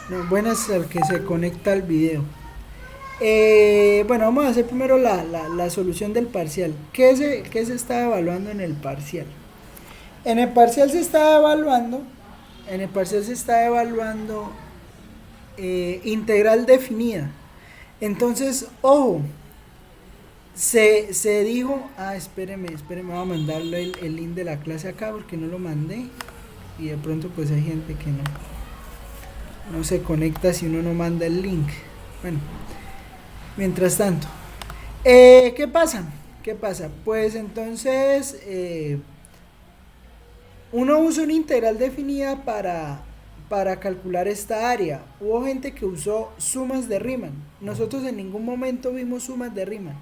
No, buenas al que se conecta al video. Bueno, vamos a hacer primero la solución del parcial. ¿Qué se está evaluando en el parcial? En el parcial se está evaluando, en el parcial se está evaluando integral definida. Entonces, ojo, se dijo, espéreme, voy a mandarle el link de la clase acá porque no lo mandé y de pronto pues hay gente que no se conecta si uno no manda el link. Bueno, mientras tanto, ¿qué pasa? ¿Qué pasa? Pues entonces uno usa una integral definida para calcular esta área. Hubo gente que usó sumas de Riemann. Nosotros en ningún momento vimos sumas de Riemann.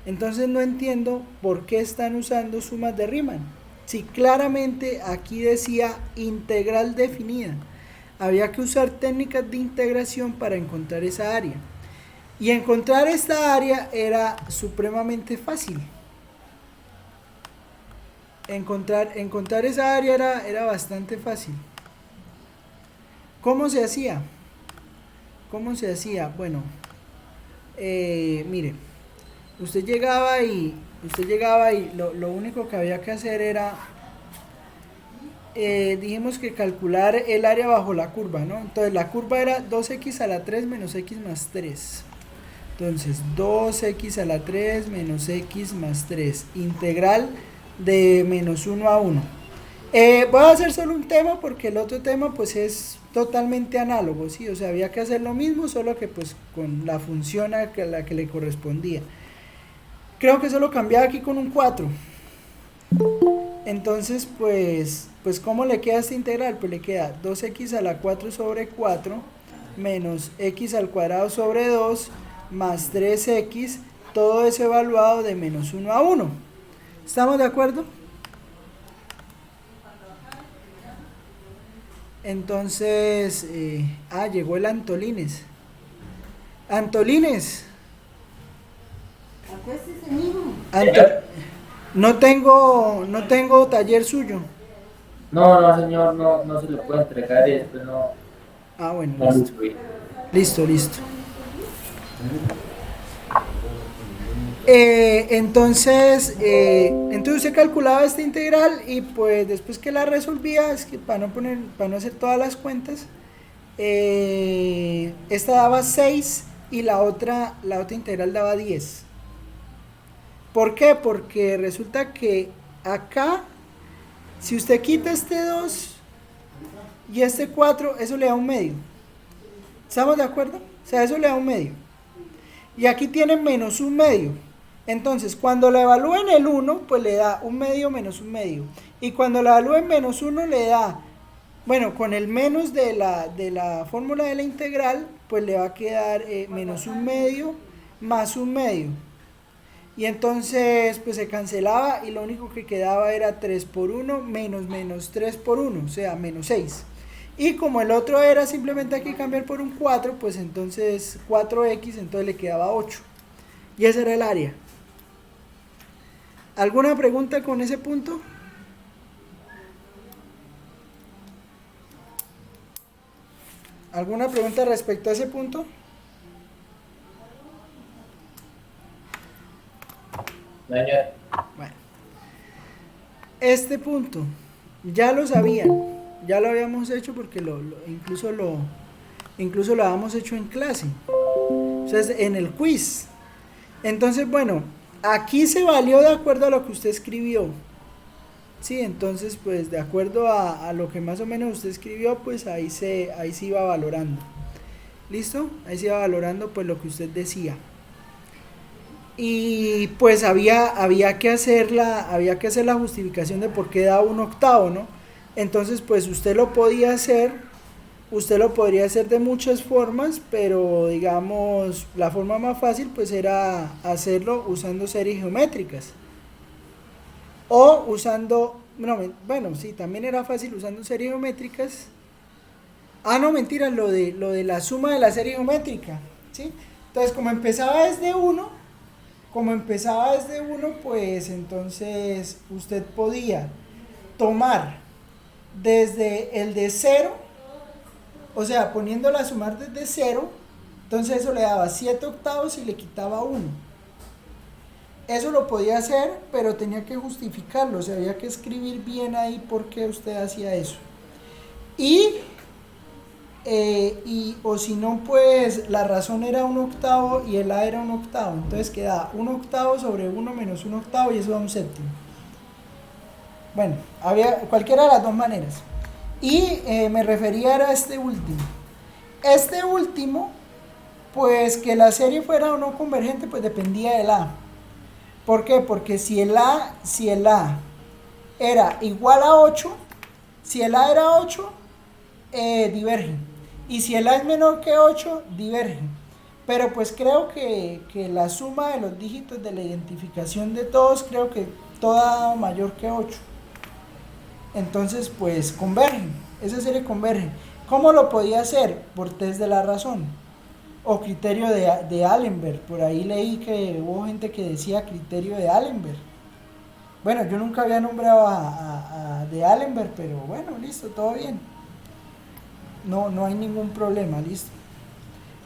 Entonces no entiendo por qué están usando sumas de Riemann. Si claramente aquí decía integral definida. Había que usar técnicas de integración para encontrar esa área. Y encontrar esta área era supremamente fácil. Encontrar esa área era bastante fácil. ¿Cómo se hacía? ¿Cómo se hacía? Bueno, mire, usted llegaba y lo único que había que hacer era, dijimos que calcular el área bajo la curva, ¿no? Entonces la curva era 2x a la 3 menos x más 3. Entonces 2x a la 3 menos x más 3, integral de menos 1 a 1. Voy a hacer solo un tema porque el otro tema pues es totalmente análogo, ¿sí? O sea, había que hacer lo mismo, solo que pues con la función a la que le correspondía. Creo que solo cambiaba aquí con un 4. Entonces, pues ¿cómo le queda esta integral? Pues le queda 2x a la 4 sobre 4 menos x al cuadrado sobre 2 más 3x, todo eso evaluado de menos 1 a 1. ¿Estamos de acuerdo? Entonces, llegó el Antolines. Antolines. Acuéstese, mijo. Anto Señor, no tengo taller suyo. no, señor, no se lo puedo entregar y después Bueno, no lo listo. subí. Listo. Entonces usted calculaba esta integral y pues después que la resolvía, es que para no hacer todas las cuentas, esta daba 6 y la otra integral daba 10. ¿Por qué? Porque resulta que acá, si usted quita este 2 y este 4, eso le da un medio. ¿Estamos de acuerdo? O sea, eso le da un medio. Y aquí tiene menos un medio. Entonces, cuando la evalúen el 1, pues le da un medio menos un medio. Y cuando la evalúen menos 1, le da, bueno, con el menos de la fórmula de la integral, pues le va a quedar menos un medio más un medio. Y entonces, pues se cancelaba y lo único que quedaba era 3 por 1 menos 3 por 1, o sea, menos 6. Y como el otro era simplemente aquí cambiar por un 4, pues entonces 4x, entonces le quedaba 8. Y ese era el área. ¿Alguna pregunta con ese punto? ¿Alguna pregunta respecto a ese punto? Señor, Bueno, este punto ya lo sabían, ya lo habíamos hecho porque incluso lo habíamos hecho en clase, o sea, en el quiz. Entonces, bueno, aquí se valió de acuerdo a lo que usted escribió. Sí, entonces pues de acuerdo a lo que más o menos usted escribió, pues ahí se iba valorando. ¿Listo? Ahí se iba valorando pues lo que usted decía. Y pues había que hacer la justificación de por qué da un octavo, ¿no? Entonces pues usted lo podría hacer de muchas formas, pero digamos la forma más fácil pues era hacerlo usando series geométricas. O usando, no, bueno, sí, también era fácil usando series geométricas. No, mentira, lo de la suma de la serie geométrica, ¿sí? Entonces, como empezaba desde uno, pues entonces usted podía tomar desde el de cero o sea, poniéndola a sumar desde 0, entonces eso le daba 7 octavos y le quitaba 1. Eso lo podía hacer, pero tenía que justificarlo, o sea, había que escribir bien ahí por qué usted hacía eso. O si no, pues la razón era 1/8 y el A era 1/8, entonces queda 1/8 sobre 1 menos 1/8 y eso da 1/7. Bueno, había cualquiera de las dos maneras. Y me refería a este último. Este último, pues que la serie fuera o no convergente, pues dependía del A. ¿Por qué? Porque si el A era igual a 8, si el A era 8, divergen. Y si el A es menor que 8, divergen. Pero pues creo que la suma de los dígitos de la identificación de todos, creo que toda mayor que 8. Entonces pues convergen, esa serie converge. ¿Cómo lo podía hacer? Por test de la razón o criterio de Allenberg. Por ahí leí que hubo gente que decía criterio de Allenberg. Bueno, yo nunca había nombrado a de Allenberg, pero bueno, listo, todo bien. No hay ningún problema, listo.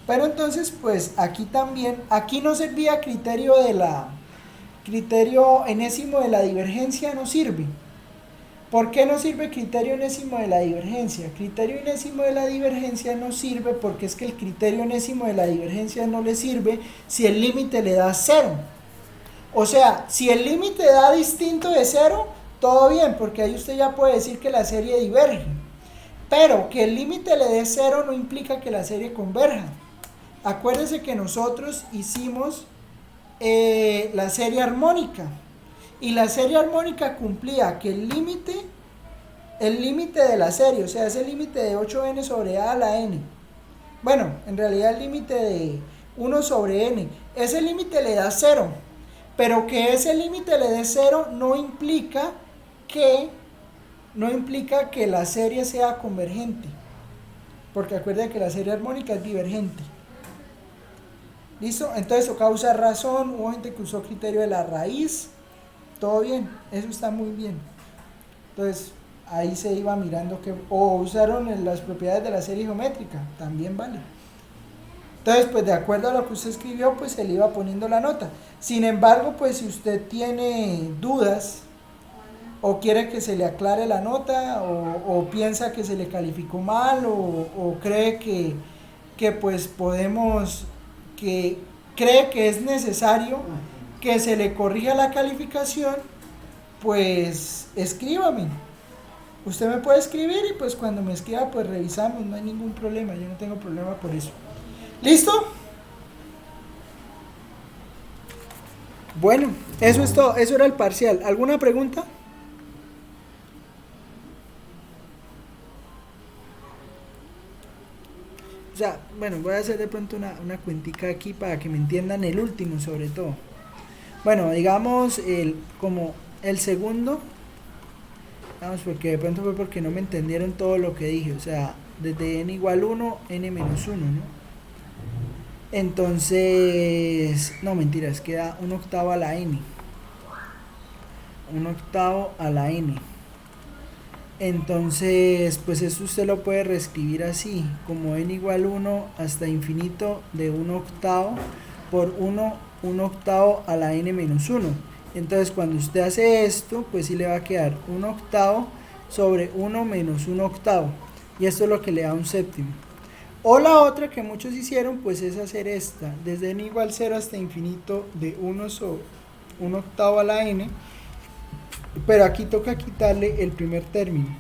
Pero entonces pues aquí también, aquí no servía criterio enésimo de la divergencia, no sirve. ¿Por qué no sirve criterio enésimo de la divergencia? Criterio enésimo de la divergencia no sirve porque es que el criterio enésimo de la divergencia no le sirve si el límite le da 0. O sea, si el límite da distinto de 0, todo bien, porque ahí usted ya puede decir que la serie diverge. Pero que el límite le dé 0 no implica que la serie converja. Acuérdense que nosotros hicimos la serie armónica. Y la serie armónica cumplía que el límite de la serie, o sea, ese límite de 8n sobre a la n, bueno, en realidad el límite de 1 sobre n, ese límite le da 0, pero que ese límite le dé 0 no implica que la serie sea convergente, porque acuerden que la serie armónica es divergente. ¿Listo? Entonces toca usar razón, hubo gente que usó criterio de la raíz. Todo bien, eso está muy bien. Entonces ahí se iba mirando o usaron las propiedades de la serie geométrica, también vale. Entonces pues de acuerdo a lo que usted escribió, pues se le iba poniendo la nota. Sin embargo, pues si usted tiene dudas o quiere que se le aclare la nota o piensa que se le calificó mal o cree que pues cree que es necesario que se le corrija la calificación, pues escríbame. Usted me puede escribir y pues cuando me escriba pues revisamos, no hay ningún problema, yo no tengo problema por eso. ¿Listo? Bueno, eso es todo, eso era el parcial. ¿Alguna pregunta? O sea, bueno, voy a hacer de pronto una cuentica aquí para que me entiendan el último sobre todo. Bueno, digamos como el segundo, vamos, porque de pronto fue porque no me entendieron todo lo que dije, o sea, desde n igual 1, n menos 1, ¿no? Entonces, no, mentiras, queda 1/8 a la n. 1/8 a la n. Entonces, pues eso usted lo puede reescribir así, como n igual 1 hasta infinito de 1/8 por 1/8 a la n menos 1. Entonces cuando usted hace esto, pues sí le va a quedar 1/8 sobre 1 menos 1/8. Y esto es lo que le da 1/7. O la otra que muchos hicieron, pues es hacer esta, desde n igual 0 hasta infinito de 1 sobre 1/8 a la n. Pero aquí toca quitarle el primer término.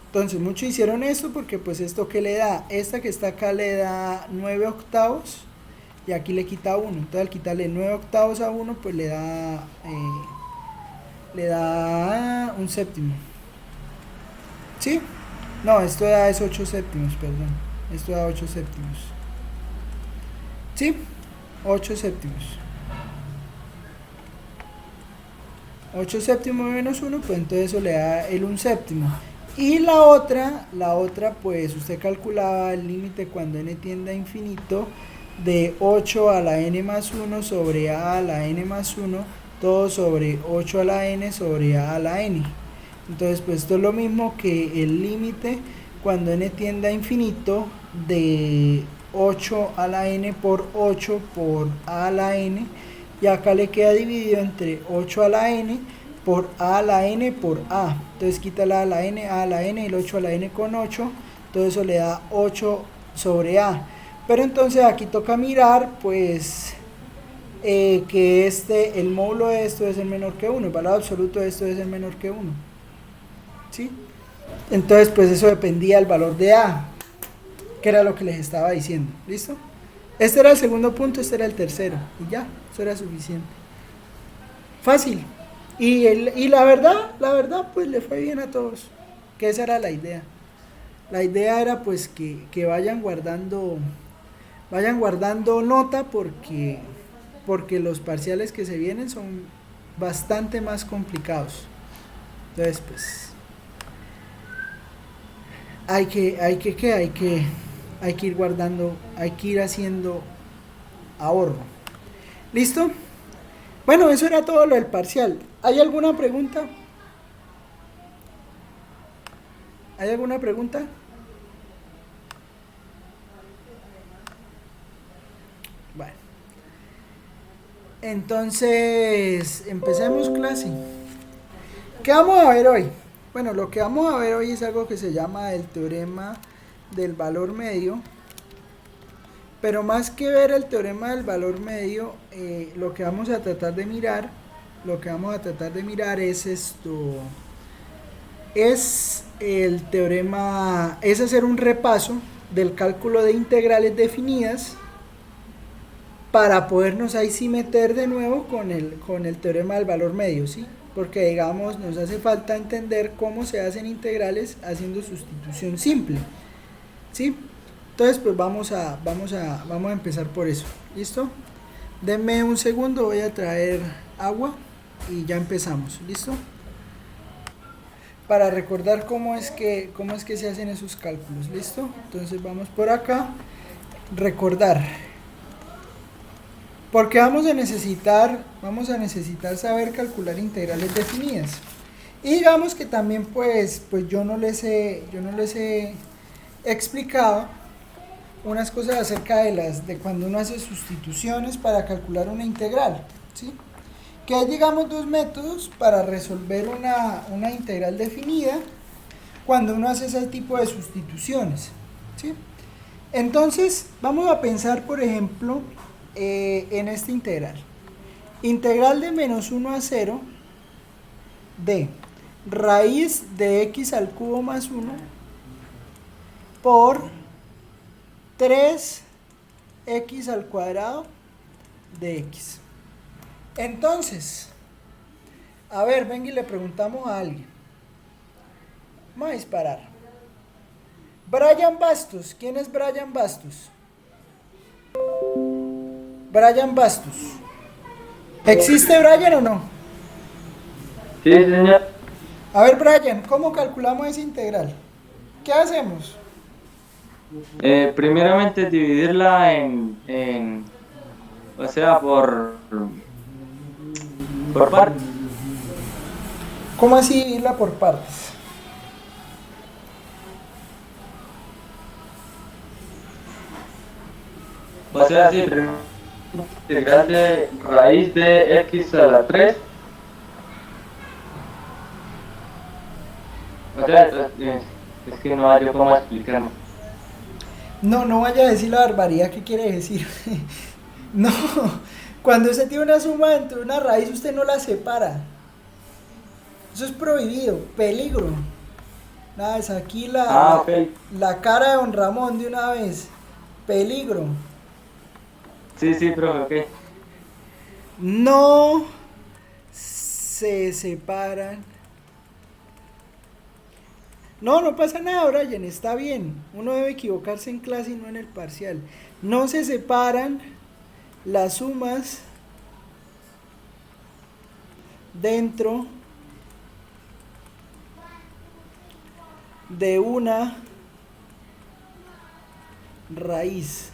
Entonces muchos hicieron esto porque pues esto que le da, esta que está acá le da 9/8 y aquí le quita 1. Entonces al quitarle 9/8 a 1 pues le da 1/7. ¿Sí? No, esto da es 8/7, perdón. Esto da 8/7. ¿Sí? 8/7. 8/7 menos 1, pues entonces eso le da el 1/7. Y la otra pues usted calculaba el límite cuando n tiende a infinito de 8 a la n más 1 sobre a la n más 1, todo sobre 8 a la n sobre a la n. Entonces pues esto es lo mismo que el límite cuando n tiende a infinito de 8 a la n por 8 por a la n, y acá le queda dividido entre 8 a la n por a a la n por a. Entonces quita la a la n, el 8 a la n con 8, todo eso le da 8 sobre a. Pero entonces aquí toca mirar pues que el módulo de esto es el menor que 1, el valor absoluto de esto es el menor que 1, ¿sí? Entonces pues eso dependía del valor de a, que era lo que les estaba diciendo. ¿Listo? Este era el segundo punto, este era el tercero, y ya, eso era suficiente. Fácil. Y la verdad pues le fue bien a todos, que esa era la idea. La idea era pues que vayan guardando nota, porque los parciales que se vienen son bastante más complicados. Entonces pues hay que ir guardando, hay que ir haciendo ahorro. ¿Listo? Bueno, eso era todo lo del parcial. ¿Hay alguna pregunta? ¿Hay alguna pregunta? Bueno. Entonces, empecemos clase. ¿Qué vamos a ver hoy? Bueno, lo que vamos a ver hoy es algo que se llama el teorema del valor medio. Pero más que ver el teorema del valor medio, lo que vamos a tratar de mirar es esto. Es el teorema, es hacer un repaso del cálculo de integrales definidas para podernos ahí sí meter de nuevo con el teorema del valor medio, ¿sí? Porque digamos nos hace falta entender cómo se hacen integrales haciendo sustitución simple, ¿sí? Entonces pues vamos a empezar por eso. ¿Listo? Denme un segundo, voy a traer agua y ya empezamos. ¿Listo? Para recordar cómo es que se hacen esos cálculos. ¿Listo? Entonces vamos por acá. Recordar. Porque vamos a necesitar saber calcular integrales definidas. Y digamos que también pues yo no les he explicado unas cosas acerca de cuando uno hace sustituciones para calcular una integral, ¿sí? Que hay, digamos, dos métodos para resolver una integral definida cuando uno hace ese tipo de sustituciones, ¿sí? Entonces, vamos a pensar, por ejemplo, en esta integral. Integral de menos 1 a 0 de raíz de x al cubo más 1 por 3x al cuadrado de x. Entonces, a ver, venga y le preguntamos a alguien. Vamos a disparar. Brian Bastos. ¿Quién es Brian Bastos? Brian Bastos. ¿Existe Brian o no? Sí, señor. A ver, Brian, ¿cómo calculamos esa integral? ¿Qué hacemos? Primeramente dividirla o sea, por partes. ¿Cómo así dividirla por partes? O sea, sí, integral de raíz de x a la 3. O sea, es que no hay yo cómo explicarlo. No vaya a decir la barbaridad que quiere decir. No, cuando usted tiene una suma dentro de una raíz, usted no la separa. Eso es prohibido, peligro. Nada, es aquí Okay. la cara de don Ramón de una vez. Peligro. Sí, profe, ok. No se separan. No pasa nada, Brian, está bien. Uno debe equivocarse en clase y no en el parcial. No se separan las sumas dentro de una raíz.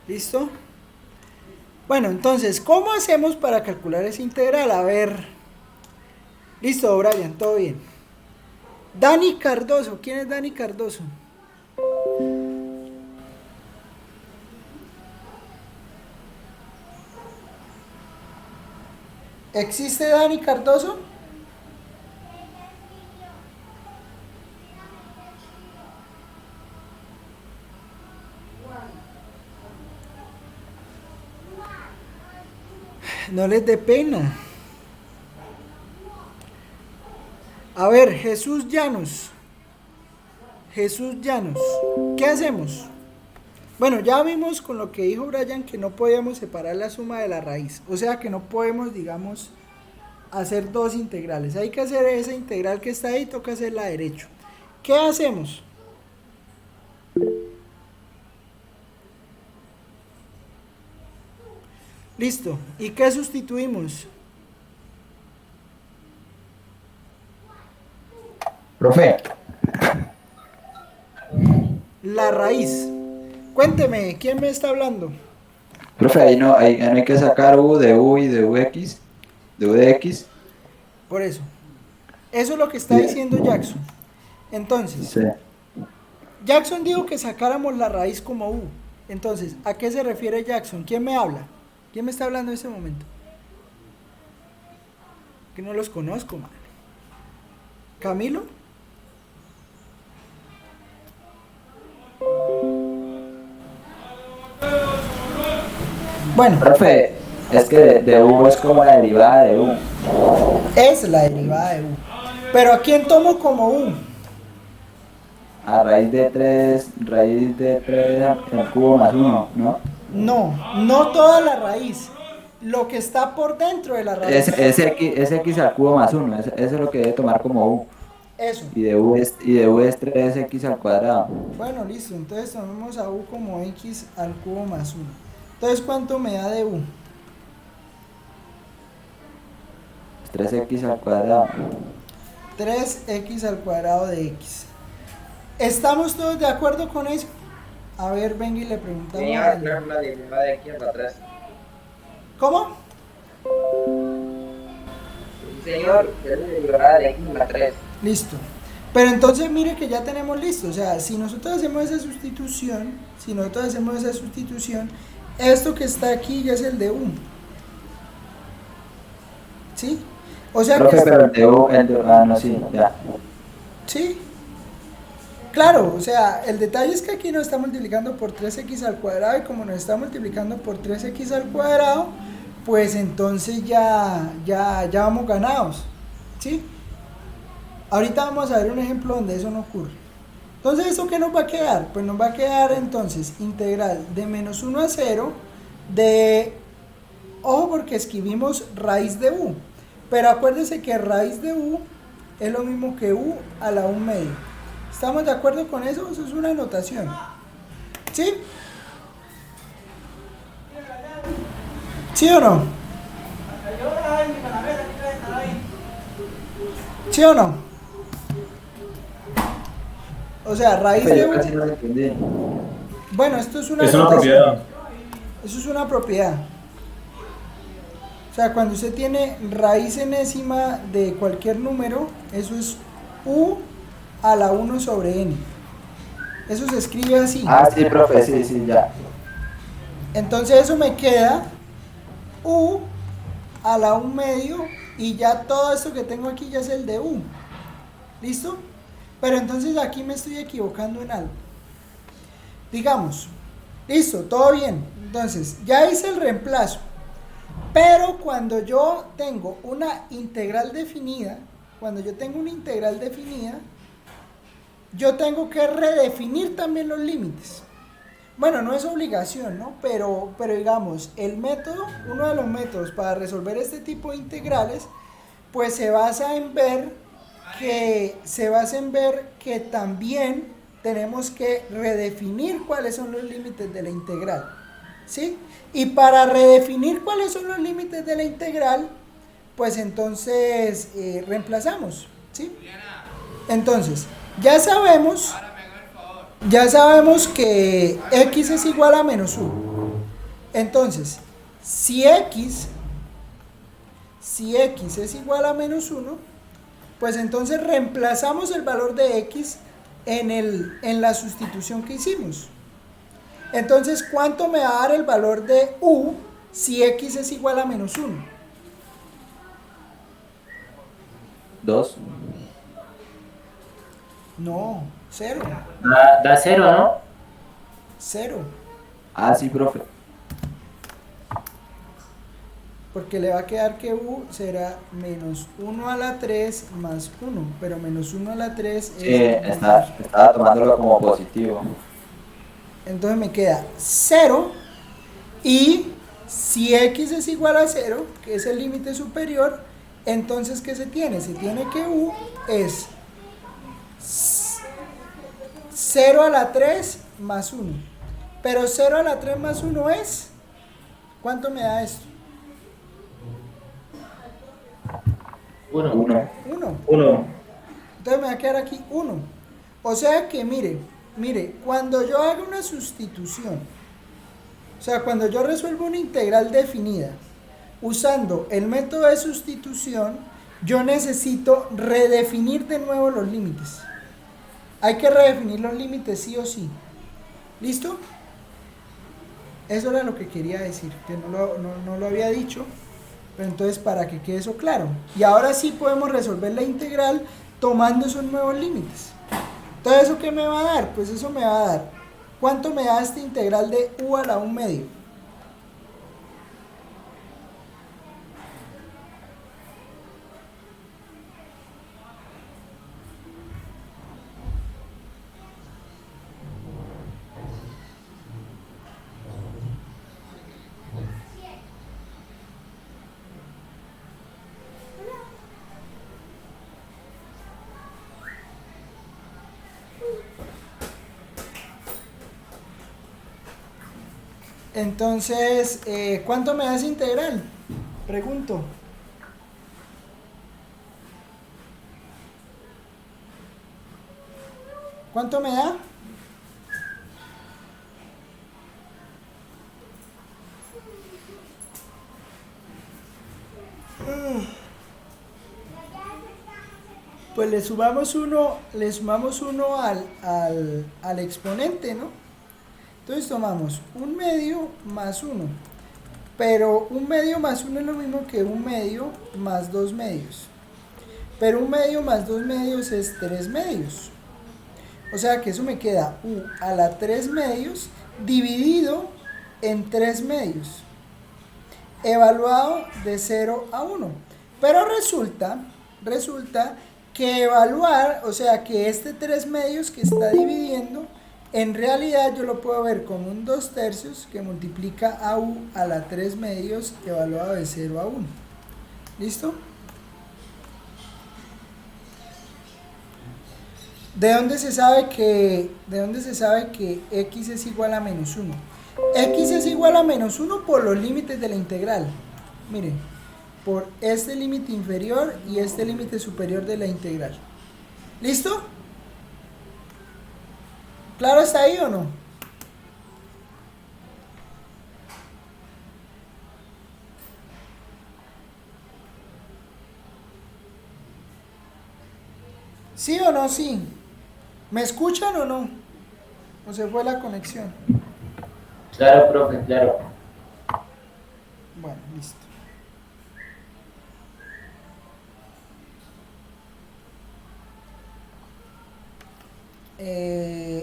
¿Listo? Bueno, entonces, ¿cómo hacemos para calcular esa integral? A ver. Listo, Brian, todo bien. Dani Cardoso, ¿quién es Dani Cardoso? ¿Existe Dani Cardoso? No les dé pena. A ver, Jesús Llanos. Jesús Llanos. ¿Qué hacemos? Bueno, ya vimos con lo que dijo Brian que no podíamos separar la suma de la raíz. O sea que no podemos, digamos, hacer dos integrales. Hay que hacer esa integral que está ahí, toca hacerla derecho. ¿Qué hacemos? Listo. ¿Y qué sustituimos? Profe, La raíz. Cuénteme, ¿quién me está hablando? profe, ahí no hay que sacar u de u y de ux, de u de x. Por eso. Eso es lo que está diciendo Jackson. Entonces, Sí. Jackson dijo que sacáramos la raíz como u. Entonces, ¿a qué se refiere Jackson? ¿Quién me habla? ¿Quién me está hablando en ese momento? Que no los conozco, man. ¿Camilo? Bueno, Profe, es que de u es como la derivada de u. es la derivada de u. Pero ¿a quién tomo como u? A raíz de 3 al cubo más 1, ¿no? No toda la raíz. Lo que está por dentro de la raíz. Es x al cubo más 1, eso es lo que debe tomar como u. Eso. Y de u es 3x al cuadrado. Bueno, listo. Entonces tomemos a u como x al cubo más 1. Entonces, ¿cuánto me da de u? Es 3x al cuadrado. 3x al cuadrado de x. ¿Estamos todos de acuerdo con eso? A ver, venga y le preguntamos. Señor, no es la derivada de x a la 3. ¿Cómo? Señor, es la derivada de x a la 3. Listo. Pero entonces mire que ya tenemos listo. O sea, si nosotros hacemos esa sustitución, esto que está aquí ya es el de u. ¿Sí? O sea Profe, que... pero no, sí, ya. ¿Sí? Claro, o sea, el detalle es que aquí nos está multiplicando por 3x al cuadrado y como nos está multiplicando por 3x al cuadrado, pues entonces ya vamos ganados, ¿sí? Ahorita vamos a ver un ejemplo donde eso no ocurre. Entonces, ¿eso qué nos va a quedar? Pues nos va a quedar entonces integral de menos 1 a 0 de... Ojo porque escribimos raíz de u, pero acuérdense que raíz de u es lo mismo que u a la 1 medio. ¿Estamos de acuerdo con eso? Eso es una anotación. ¿Sí? ¿Sí o no? ¿Sí o no? O sea, raíz Profe, de yo u... casi no lo entendí. Bueno, esto es una Es una anotación. propiedad. Eso es una propiedad. O sea, cuando usted tiene raíz enésima de cualquier número, eso es u a la 1 sobre n. Eso se escribe así. Ah, sí, profe, sí, ya. Entonces eso me queda u a la 1 medio y ya todo esto que tengo aquí ya es el de u. ¿Listo? Pero entonces aquí me estoy equivocando en algo. Digamos, listo, todo bien. Entonces, ya hice el reemplazo. Pero cuando yo tengo una integral definida, yo tengo que redefinir también los límites. Bueno, no es obligación, ¿no? Pero digamos, el método, uno de los métodos para resolver este tipo de integrales, pues se basa en ver que también tenemos que redefinir cuáles son los límites de la integral, ¿sí? Y para redefinir cuáles son los límites de la integral, pues entonces reemplazamos, ¿sí? Entonces, ya sabemos que x es igual a menos 1. Entonces, si x es igual a menos 1, Pues entonces reemplazamos el valor de x en la sustitución que hicimos. Entonces, ¿cuánto me va a dar el valor de u si x es igual a menos 1? 2. No, 0. Da 0, ¿no? 0. Ah, sí, profe. Porque le va a quedar que u será menos 1 a la 3 más 1. Pero menos 1 a la 3 Sí, es... estaba tomándolo como positivo. Entonces me queda 0. Y si x es igual a 0, que es el límite superior, entonces ¿qué se tiene? Se tiene que u es 0 a la 3 más 1. Pero 0 a la 3 más 1 es... ¿Cuánto me da esto? 1. 1. 1. 1. Entonces me va a quedar aquí 1. O sea que mire, cuando yo hago una sustitución, o sea, cuando yo resuelvo una integral definida usando el método de sustitución, yo necesito redefinir de nuevo los límites. Hay que redefinir los límites sí o sí. ¿Listo? Eso era lo que quería decir, que no lo había dicho, pero entonces para que quede eso claro. Y ahora sí podemos resolver la integral tomando esos nuevos límites. Entonces, ¿eso qué me va a dar? Pues eso me va a dar, ¿cuánto me da esta integral de u a la 1 medio? Entonces, ¿cuánto me da esa integral? Pregunto. ¿Cuánto me da? Pues le sumamos uno al exponente, ¿no? Entonces tomamos 1 medio más 1. Pero 1 medio más 1 es lo mismo que 1 medio más 2 medios. Pero 1 medio más 2 medios es 3 medios. O sea que eso me queda u a la 3 medios dividido en 3 medios. Evaluado de 0 a 1. Pero resulta que evaluar, o sea que este 3 medios que está dividiendo, en realidad yo lo puedo ver como un 2/3 que multiplica a u a la 3 medios evaluado de 0 a 1. ¿Listo? ¿De dónde se sabe que x es igual a menos 1? X es igual a menos 1 por los límites de la integral. Miren, por este límite inferior y este límite superior de la integral. ¿Listo? ¿Claro está ahí o no? ¿Sí o no? Sí. ¿Me escuchan o no? ¿O se fue la conexión? Claro, profe, claro. Bueno, listo.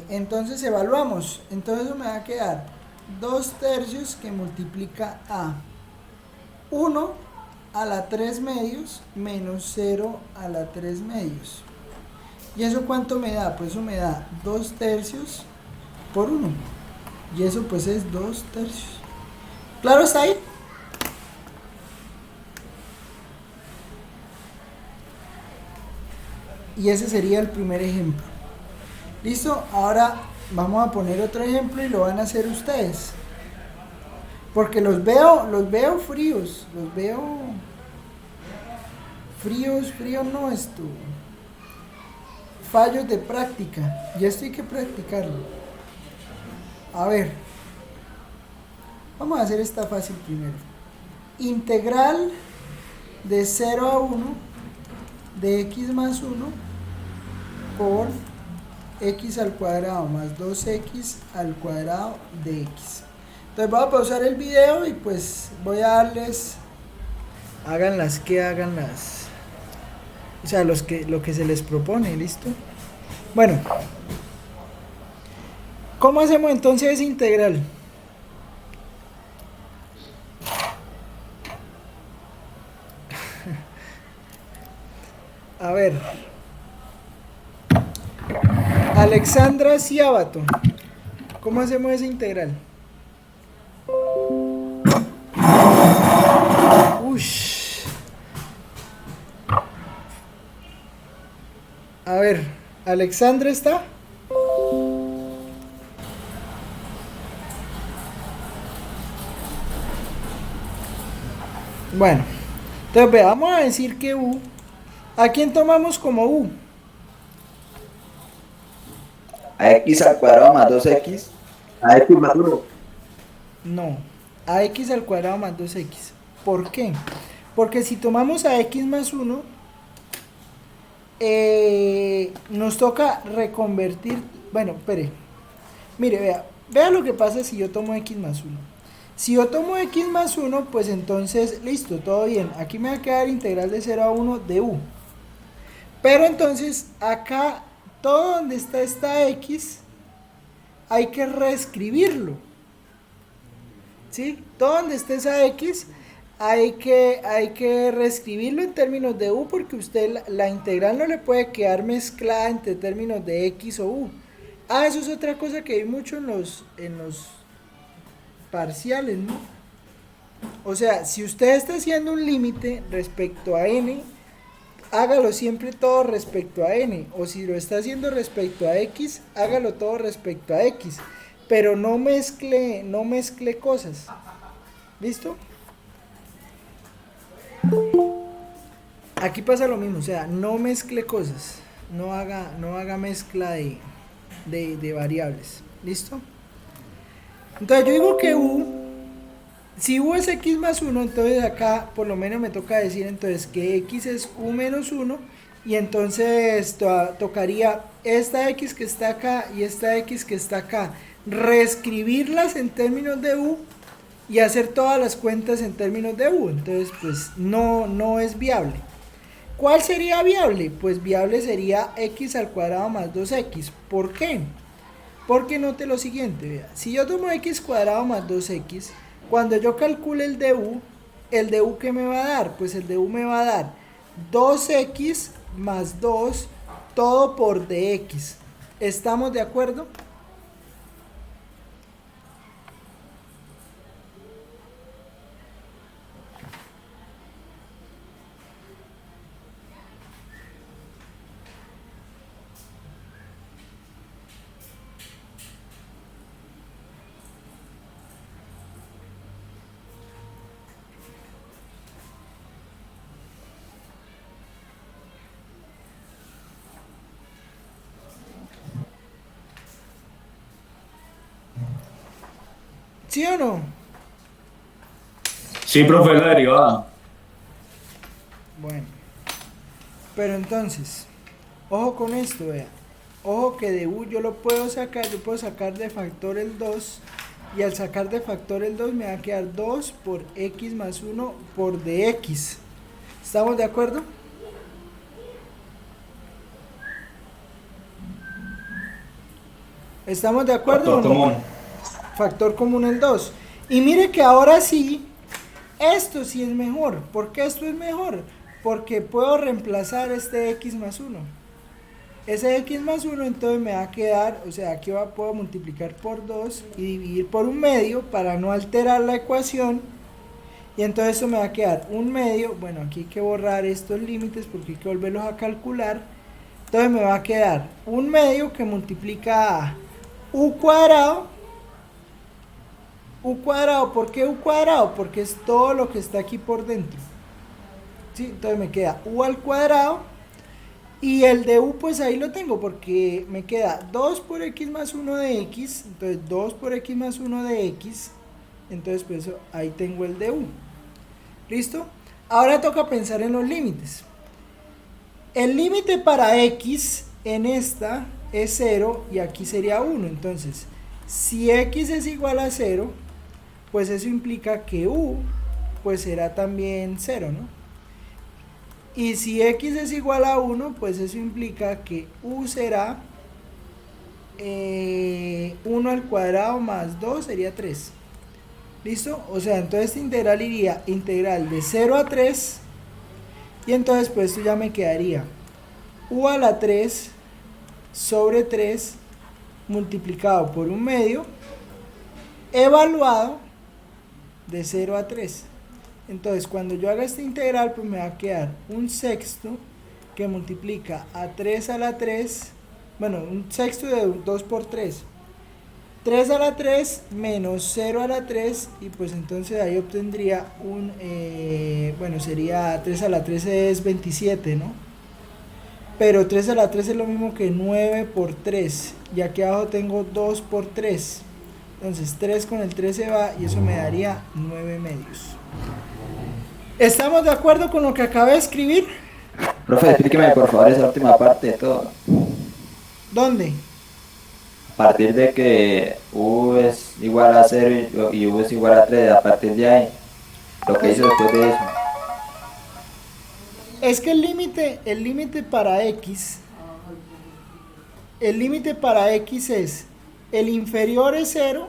Entonces evaluamos. Entonces eso me va a quedar 2/3 que multiplica a 1 a la 3 medios menos 0 a la 3 medios. ¿Y eso cuánto me da? Pues eso me da 2/3 por 1. Y eso pues es 2/3. ¿Claro está ahí? Y ese sería el primer ejemplo. ¿Listo? Ahora vamos a poner otro ejemplo y lo van a hacer ustedes. Porque los veo fríos. Los veo fríos no esto. Fallos de práctica. Y esto hay que practicarlo. A ver. Vamos a hacer esta fácil primero. Integral de 0 a 1 de x más 1 por x al cuadrado más 2x al cuadrado de x. Entonces voy a pausar el video y pues voy a darles, háganlas que háganlas, o sea, lo que se les propone, ¿listo? Bueno, ¿cómo hacemos entonces esa integral? A ver, Alexandra Ciabato, ¿cómo hacemos esa integral? Ush. A ver, Alexandra está. Bueno, entonces vamos a decir que u, ¿a quién tomamos como u? A x al cuadrado más 2x. A x más 1. No, a x al cuadrado más 2x. ¿Por qué? Porque si tomamos a x más 1, nos toca reconvertir, bueno, espere, mire, vea lo que pasa si yo tomo x más 1. Si yo tomo x más 1, pues entonces, listo, todo bien. Aquí me va a quedar integral de 0 a 1 de u. Pero entonces, acá, todo donde está esta x, hay que reescribirlo. ¿Sí? Todo donde esté esa x, hay que reescribirlo en términos de u, porque usted la integral no le puede quedar mezclada entre términos de x o u. Ah, eso es otra cosa que hay mucho en los parciales, ¿no? O sea, si usted está haciendo un límite respecto a n, hágalo siempre todo respecto a n, o si lo está haciendo respecto a x, hágalo todo respecto a x, pero no mezcle cosas. ¿Listo? Aquí pasa lo mismo, o sea, no mezcle cosas, no haga mezcla de variables. ¿Listo? Entonces yo digo que u, si u es x más 1, entonces acá por lo menos me toca decir entonces que x es u menos 1, y entonces tocaría esta x que está acá y esta x que está acá, reescribirlas en términos de u y hacer todas las cuentas en términos de u. Entonces pues no es viable. ¿Cuál sería viable? Pues viable sería x al cuadrado más 2x. ¿Por qué? Porque note lo siguiente, vea, si yo tomo x cuadrado más 2x, cuando yo calcule el de u ¿qué me va a dar? Pues el de u me va a dar 2x más 2, todo por dx. ¿Estamos de acuerdo? ¿Sí o no? Sí, profe, la derivada. Bueno, pero entonces, ojo con esto, vea. Ojo que de u yo puedo sacar de factor el 2, y al sacar de factor el 2 me va a quedar 2 por x más 1 por dx. ¿Estamos de acuerdo? ¿Estamos de acuerdo o no? Factor común el 2. Y mire que ahora sí, esto sí es mejor. ¿Por qué esto es mejor? Porque puedo reemplazar este x más 1. Ese x más 1 entonces me va a quedar, o sea, aquí puedo multiplicar por 2 y dividir por 1/2 para no alterar la ecuación. Y entonces eso me va a quedar 1/2. Bueno, aquí hay que borrar estos límites porque hay que volverlos a calcular. Entonces me va a quedar 1/2 que multiplica a u cuadrado. U cuadrado, ¿por qué u cuadrado? Porque es todo lo que está aquí por dentro. ¿Sí? Entonces me queda u al cuadrado, y el de u pues ahí lo tengo porque me queda 2 por x más 1 de x, entonces 2 por x más 1 de x, entonces pues ahí tengo el de u. ¿Listo? Ahora toca pensar en los límites. El límite para x en esta es 0 y aquí sería 1. Entonces, si x es igual a 0, pues eso implica que u pues será también 0, ¿no? Y si x es igual a 1, pues eso implica que u será 1 al cuadrado más 2 sería 3. ¿Listo? O sea, entonces esta integral iría integral de 0 a 3. Y entonces pues esto ya me quedaría u a la 3 sobre 3 multiplicado por 1/2 evaluado de 0 a 3. Entonces cuando yo haga esta integral pues me va a quedar 1/6 que multiplica a 3 a la 3, bueno, 1/6 de 2 por 3, 3 a la 3 menos 0 a la 3, y pues entonces ahí obtendría bueno, sería 3 a la 3 es 27, ¿no? Pero 3 a la 3 es lo mismo que 9 por 3, y aquí abajo tengo 2 por 3, entonces 3 con el 3 se va y eso me daría 9/2. ¿Estamos de acuerdo con lo que acabé de escribir? Profe, explíqueme por favor esa última parte de todo. ¿Dónde? A partir de que u es igual a 0 y u es igual a 3, a partir de ahí, lo que hizo después de eso. Es que el límite para x, es el inferior es 0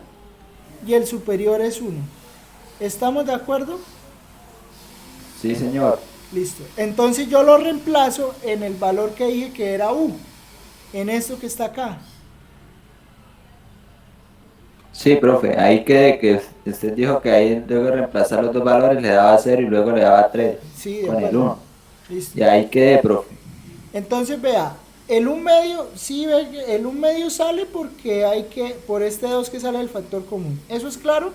y el superior es 1. ¿Estamos de acuerdo? Sí, señor. Listo. Entonces yo lo reemplazo en el valor que dije que era u, en esto que está acá. Sí, profe, ahí que usted dijo que ahí luego de reemplazar los dos valores le daba 0 y luego le daba 3 Sí, de con el acuerdo. 1. Listo. Y ahí quedé, profe. Entonces vea, el 1/2, sí ve que el 1/2 sale porque hay que, por este 2 que sale del factor común. ¿Eso es claro?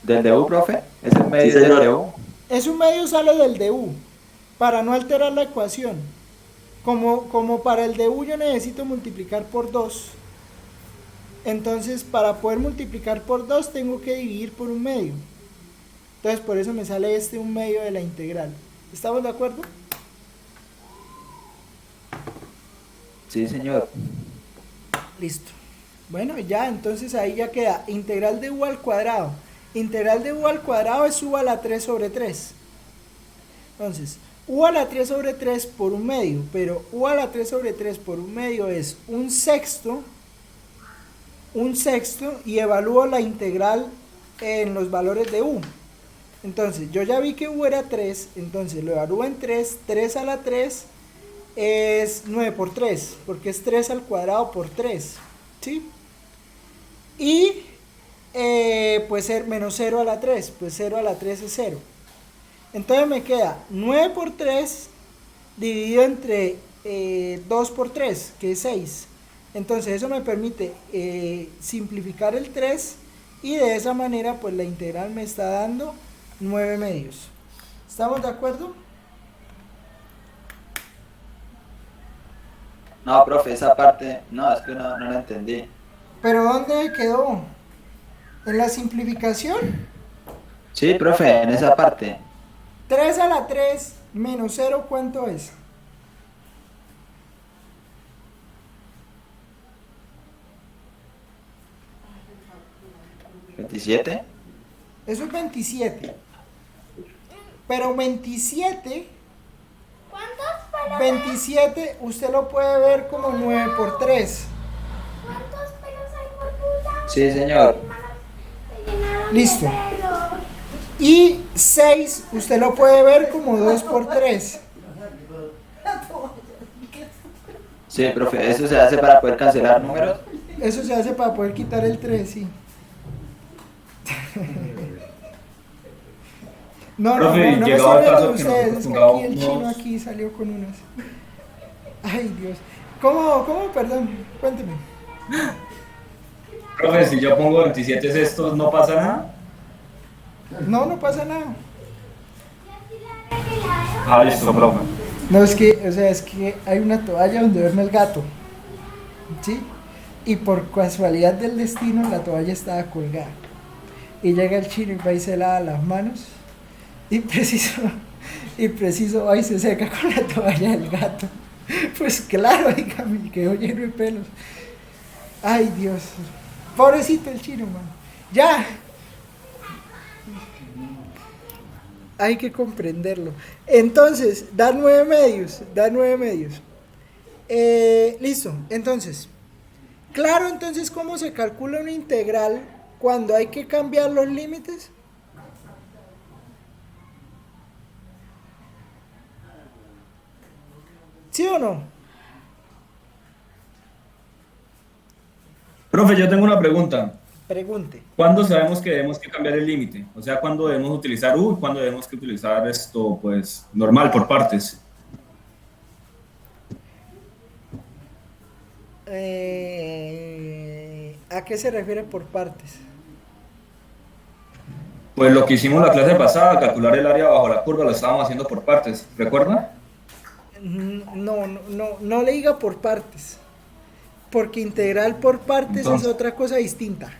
¿Del de u, profe? ¿Es el medio Sí, del señor. de u? Es 1/2 sale del de u, para no alterar la ecuación. Como para el de u yo necesito multiplicar por 2. Entonces para poder multiplicar por 2 tengo que dividir por 1/2. Entonces por eso me sale este 1/2 de la integral. ¿Estamos de acuerdo? Sí, señor. Listo. Bueno, ya, entonces ahí ya queda integral de u al cuadrado. Integral de u al cuadrado es u a la 3 sobre 3. Entonces, u a la 3 sobre 3 por 1/2, pero u a la 3 sobre 3 por 1/2 es 1/6, y evalúo la integral en los valores de u. Entonces, yo ya vi que u era 3, entonces lo evalúo en 3, 3 a la 3 es 9 por 3, porque es 3 al cuadrado por 3, ¿sí? Y pues ser menos 0 a la 3, pues 0 a la 3 es 0. Entonces me queda 9 por 3 dividido entre 2 por 3, que es 6. Entonces eso me permite simplificar el 3 y de esa manera pues la integral me está dando 9/2. ¿Estamos de acuerdo? No, profe, esa parte, no, es que no la entendí. ¿Pero dónde quedó? ¿En la simplificación? Sí, profe, en esa parte. 3 a la 3 menos 0, ¿cuánto es? ¿27? Eso es 27. Pero 27, ¿Cuántos pelos 27 usted lo puede ver como 9 por 3. ¿Cuántos pelos hay por puta? Sí, señor. Se llenaron de Listo. pelos. Y 6 usted lo puede ver como 2 por 3. Sí, profe, eso se hace para poder cancelar números. Eso se hace para poder quitar el 3, sí. No, no, Profe, no, no me llegado el sirve caso de que ustedes, nosotros es que aquí el pongamos- chino aquí salió con unas. Ay, Dios. ¿Cómo? Perdón, cuénteme. Profe, si yo pongo 27 cestos, ¿no pasa nada? No pasa nada. Ah, listo, profe. No, es que hay una toalla donde duerme el gato, ¿sí? Y por casualidad del destino la toalla estaba colgada. Y llega el chino y va y se lava las manos. Y preciso, y preciso, ay, se seca con la toalla del gato. Pues claro, dígame, quedó lleno de pelos. Ay, Dios. Pobrecito el chino, man. Ya. Hay que comprenderlo. Entonces, da 9 medios. Da 9 medios. Listo. Entonces, claro, entonces, ¿cómo se calcula una integral cuando hay que cambiar los límites? ¿Sí o no? Profe, yo tengo una pregunta. Pregunte. ¿Cuándo sabemos que debemos que cambiar el límite? O sea, ¿cuándo debemos utilizar U y cuándo debemos que utilizar esto, pues, normal, por partes? ¿A qué se refiere por partes? Pues lo que hicimos la clase pasada, calcular el área bajo la curva, lo estábamos haciendo por partes, ¿recuerda? No le diga por partes, porque integral por partes Entonces, es otra cosa distinta.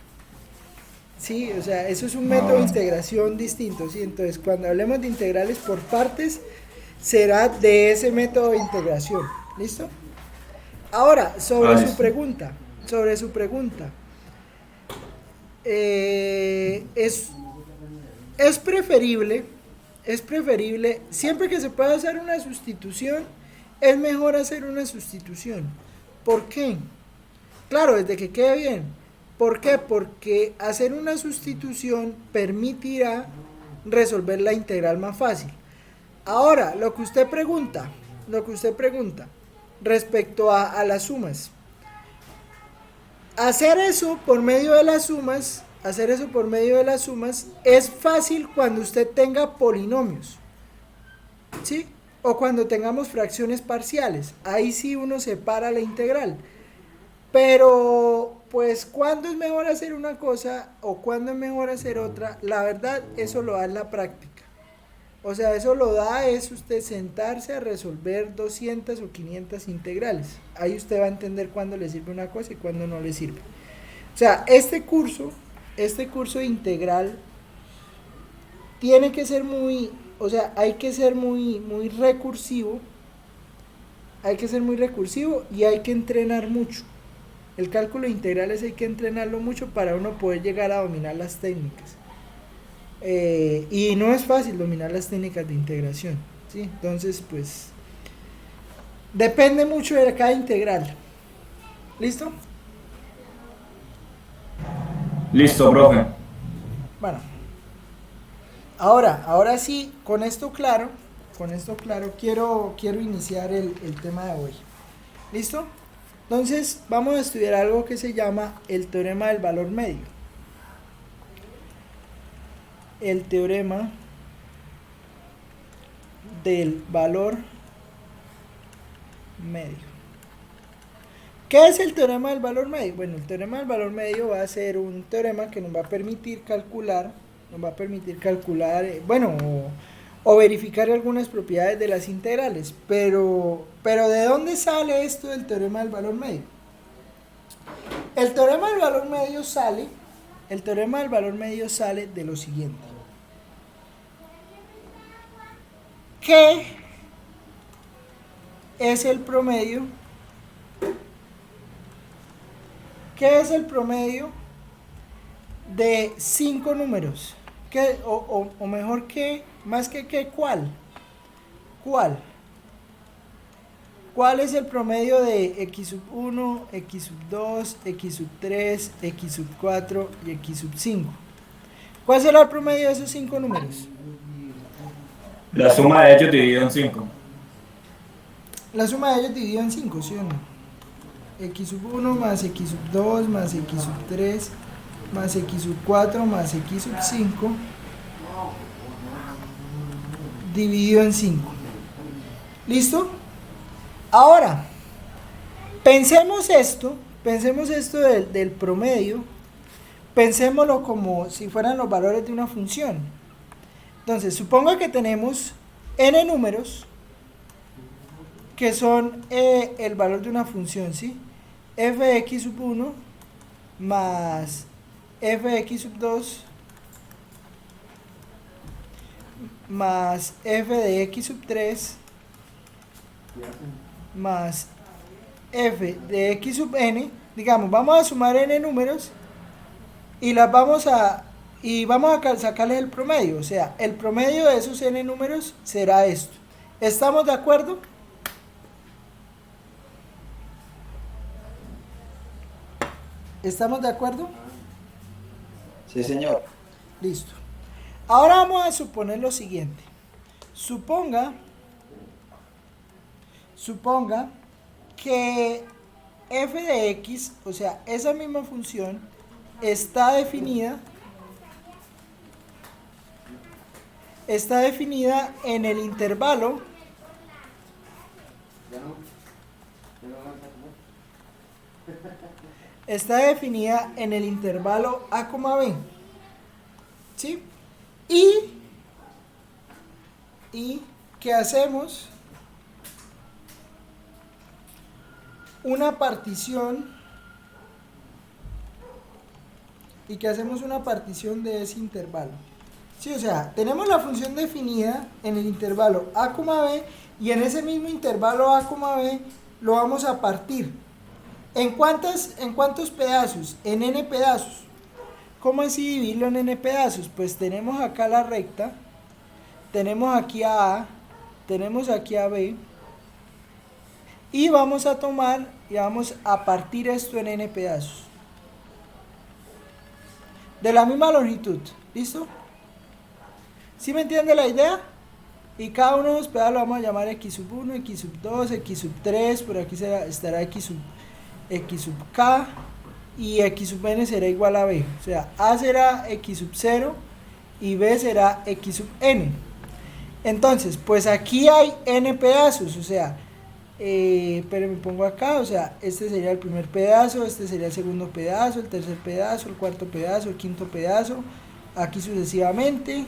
Sí, o sea, eso es un método de integración distinto, ¿sí? Entonces, cuando hablemos de integrales por partes, será de ese método de integración, ¿listo? Ahora, sobre su listo. pregunta, es preferible, siempre que se pueda hacer una sustitución, es mejor hacer una sustitución. ¿Por qué? Claro, desde que quede bien. ¿Por qué? Porque hacer una sustitución permitirá resolver la integral más fácil. Ahora, lo que usted pregunta respecto a las sumas. Hacer eso por medio de las sumas es fácil cuando usted tenga polinomios, ¿sí? O cuando tengamos fracciones parciales. Ahí sí uno separa la integral. Pero, pues, ¿cuándo es mejor hacer una cosa o cuándo es mejor hacer otra? La verdad, eso lo da en la práctica. O sea, eso lo da es usted sentarse a resolver 200 o 500 integrales. Ahí usted va a entender cuándo le sirve una cosa y cuándo no le sirve. O sea, este curso de integral tiene que ser hay que ser muy recursivo. Hay que ser muy recursivo y hay que entrenar mucho. El cálculo de integrales hay que entrenarlo mucho para uno poder llegar a dominar las técnicas. Y no es fácil dominar las técnicas de integración, ¿sí? Entonces, pues, depende mucho de cada integral. ¿Listo? Listo, profe. Bueno, ahora sí, con esto claro, quiero iniciar el tema de hoy. ¿Listo? Entonces, vamos a estudiar algo que se llama el teorema del valor medio. El teorema del valor medio. ¿Qué es el teorema del valor medio? Bueno, el teorema del valor medio va a ser un teorema que nos va a permitir calcular, o verificar algunas propiedades de las integrales. Pero ¿de dónde sale esto del teorema del valor medio? El teorema del valor medio sale de lo siguiente. ¿Qué es el promedio? ¿Qué es el promedio de 5 números? ¿Qué, o mejor que, más que qué, cuál? ¿Cuál? ¿Cuál es el promedio de x sub 1, x sub 2, x sub 3, x sub 4 y x sub 5? ¿Cuál será el promedio de esos 5 números? La suma de ellos dividido en 5. La suma de ellos dividido en 5, ¿sí o no? X sub 1 más x sub 2 más x sub 3 más x sub 4 más x sub 5 dividido en 5. ¿Listo? Ahora, pensemos esto del promedio, pensémoslo como si fueran los valores de una función. Entonces, suponga que tenemos n números que son el valor de una función, ¿sí? F de x sub 1 más f de x sub 2 más f de x sub 3 más f de x sub n, digamos, vamos a sumar n números y vamos a sacarles el promedio, o sea, el promedio de esos n números será esto. ¿Estamos de acuerdo? ¿Estamos de acuerdo? Sí, señor. Listo. Ahora vamos a suponer lo siguiente. Suponga que f de x, o sea, esa misma función, está definida en el intervalo a, b, ¿sí? Y que hacemos una partición de ese intervalo. Sí, o sea, tenemos la función definida en el intervalo a, b, y en ese mismo intervalo a, b lo vamos a partir. ¿En cuántos pedazos? En n pedazos. ¿Cómo así dividirlo en n pedazos? Pues tenemos acá la recta, tenemos aquí a, tenemos aquí a b, y vamos a tomar y vamos a partir esto en n pedazos de la misma longitud. ¿Listo? ¿Sí me entiende la idea? Y cada uno de los pedazos lo vamos a llamar x sub 1, x sub 2, x sub 3, por aquí estará x sub k, y x sub n será igual a b. O sea, a será x sub 0 y b será x sub n. Entonces, pues aquí hay n pedazos, o sea, pero me pongo acá, o sea, este sería el primer pedazo, este sería el segundo pedazo, el tercer pedazo, el cuarto pedazo, el quinto pedazo, aquí sucesivamente,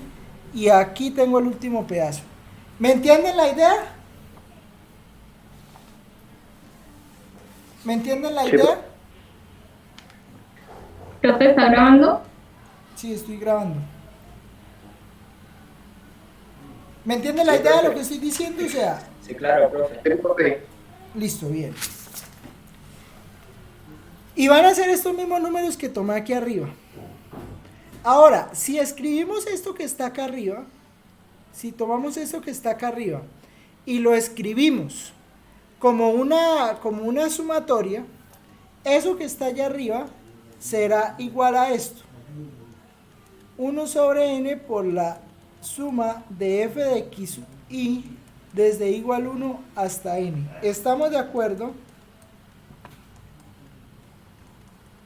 y aquí tengo el último pedazo. ¿Me entienden la idea? ¿Me entienden la idea? ¿Profe, está grabando? Sí, estoy grabando. ¿Me entienden la idea de lo que estoy diciendo? O sea, Sí, claro, profe. listo, bien. Y van a ser estos mismos números que tomé aquí arriba. Ahora, si escribimos esto que está acá arriba, si tomamos esto que está acá arriba y lo escribimos como una sumatoria, eso que está allá arriba será igual a esto. 1 sobre n por la suma de f de x y desde igual 1 hasta n. ¿Estamos de acuerdo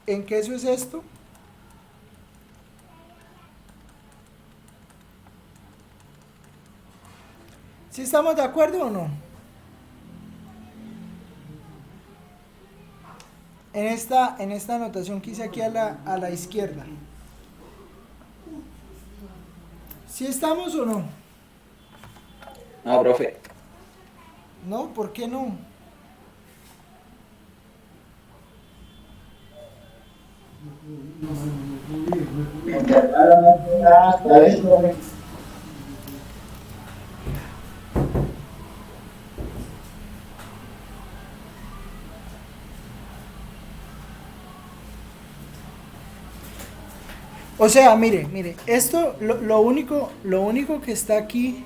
en que eso es esto? ¿Sí estamos de acuerdo o no? En esta anotación que hice aquí a la izquierda. ¿Sí estamos o no? No, profe. No, ¿por qué no? O sea, mire, esto, lo único que está aquí,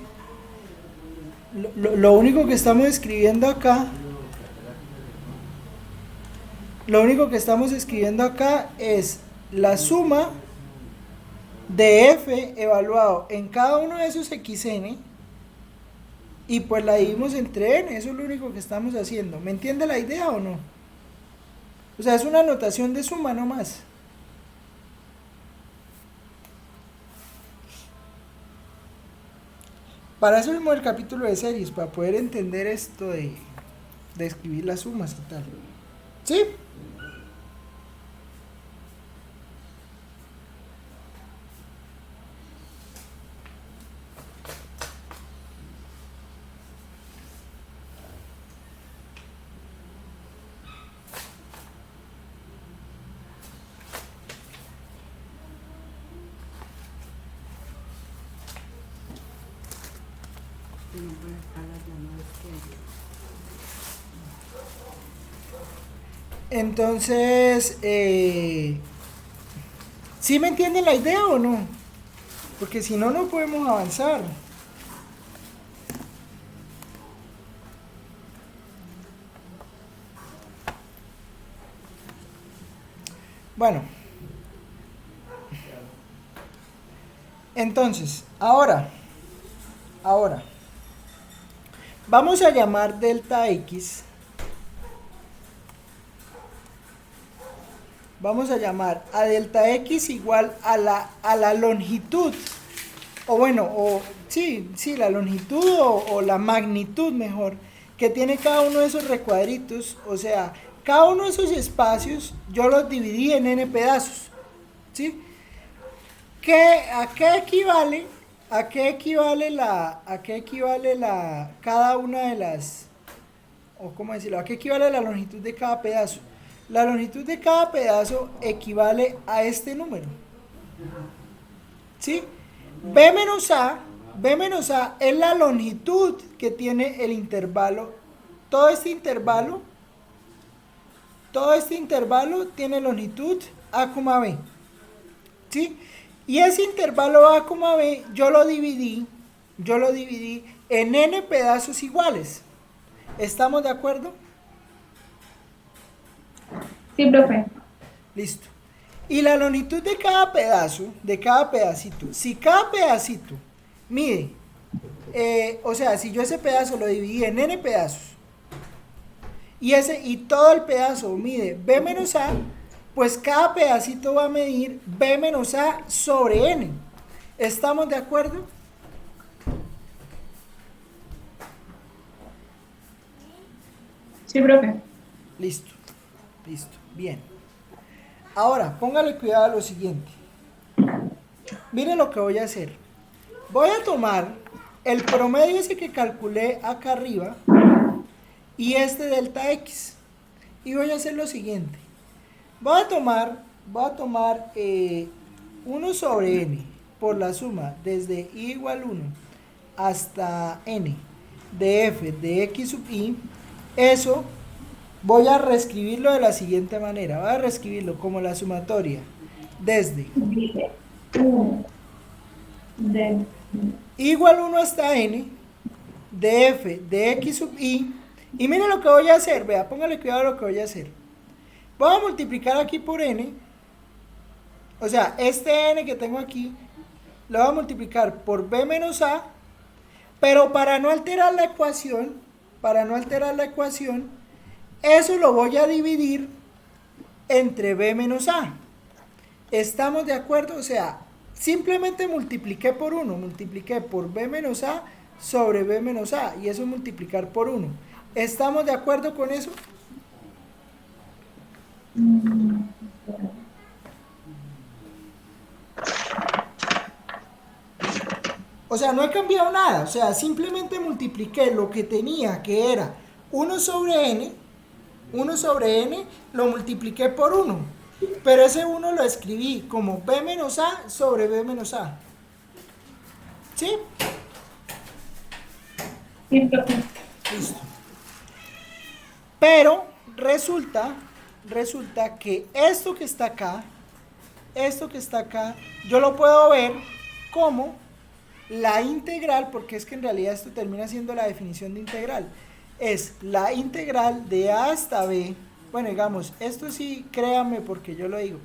lo único que estamos escribiendo acá, es la suma de f evaluado en cada uno de esos xn, y pues la dividimos entre n. Eso es lo único que estamos haciendo. ¿Me entiende la idea o no? O sea, es una notación de suma nomás. Para eso vimos el capítulo de series, para poder entender esto de escribir las sumas y tal. ¿Sí? Entonces, ¿sí me entienden la idea o no? Porque si no, no podemos avanzar. Bueno, entonces, ahora, vamos a llamar delta X, vamos a llamar a delta X igual a la longitud, o bueno, sí, la longitud o la magnitud mejor, que tiene cada uno de esos recuadritos, o sea, cada uno de esos espacios yo los dividí en n pedazos, ¿sí? ¿A qué equivale? ¿A qué equivale cada una de las, o cómo decirlo, a qué equivale la longitud de cada pedazo? La longitud de cada pedazo equivale a este número, ¿sí? B menos A es la longitud que tiene el intervalo. Todo este intervalo tiene longitud A, B, ¿sí? Y ese intervalo A, B yo lo dividí en n pedazos iguales. ¿Estamos de acuerdo? Sí, profe. Listo. Y la longitud de cada pedazo, de cada pedacito, si cada pedacito mide, o sea, si yo ese pedazo lo dividí en n pedazos, y todo el pedazo mide B menos A, pues cada pedacito va a medir B menos A sobre N. ¿Estamos de acuerdo? Sí, profe. Listo, bien. Ahora, póngale cuidado a lo siguiente. Miren lo que voy a hacer. Voy a tomar el promedio ese que calculé acá arriba y este delta X. Y voy a hacer lo siguiente. Voy a tomar 1 sobre n por la suma desde i igual 1 hasta n de f de x sub i. Eso voy a reescribirlo de la siguiente manera. Voy a reescribirlo como la sumatoria desde i igual 1 hasta n de f de x sub i. Y miren lo que voy a hacer. Vea, póngale cuidado a lo que voy a hacer. Voy a multiplicar aquí por n. O sea, este n que tengo aquí lo voy a multiplicar por b menos a. Pero para no alterar la ecuación, eso lo voy a dividir entre b menos a. ¿Estamos de acuerdo? O sea, simplemente multipliqué por 1, multipliqué por b menos a sobre b menos a, y eso es multiplicar por 1. ¿Estamos de acuerdo con eso? O sea, no he cambiado nada, o sea, simplemente multipliqué lo que tenía, que era 1 sobre n, lo multipliqué por 1, pero ese 1 lo escribí como b menos a sobre b menos a. ¿Sí? Sí, profe. Listo. Pero resulta que esto que está acá, yo lo puedo ver como la integral, porque es que en realidad esto termina siendo la definición de integral. Es la integral de a hasta b. Bueno, digamos, esto sí, créanme porque yo lo digo.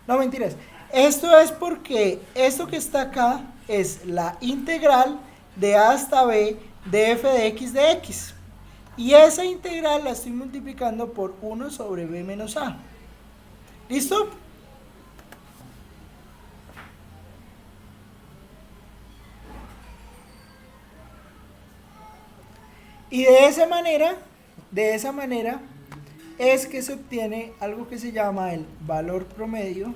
No, mentiras. Esto es porque esto que está acá es la integral de a hasta b de f de x de x. Y esa integral la estoy multiplicando por 1 sobre b menos a. ¿Listo? Y de esa manera es que se obtiene algo que se llama el valor promedio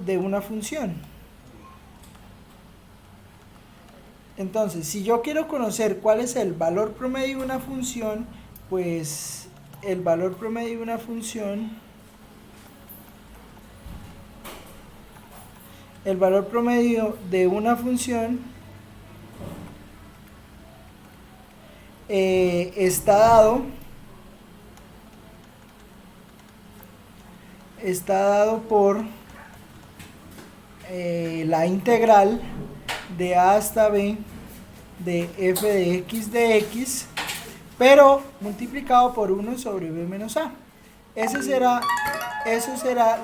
de una función. Entonces, si yo quiero conocer cuál es el valor promedio de una función, pues el valor promedio de una función el valor promedio de una función está dado por la integral de a hasta b de f de x, pero multiplicado por 1 sobre b menos a. Eso será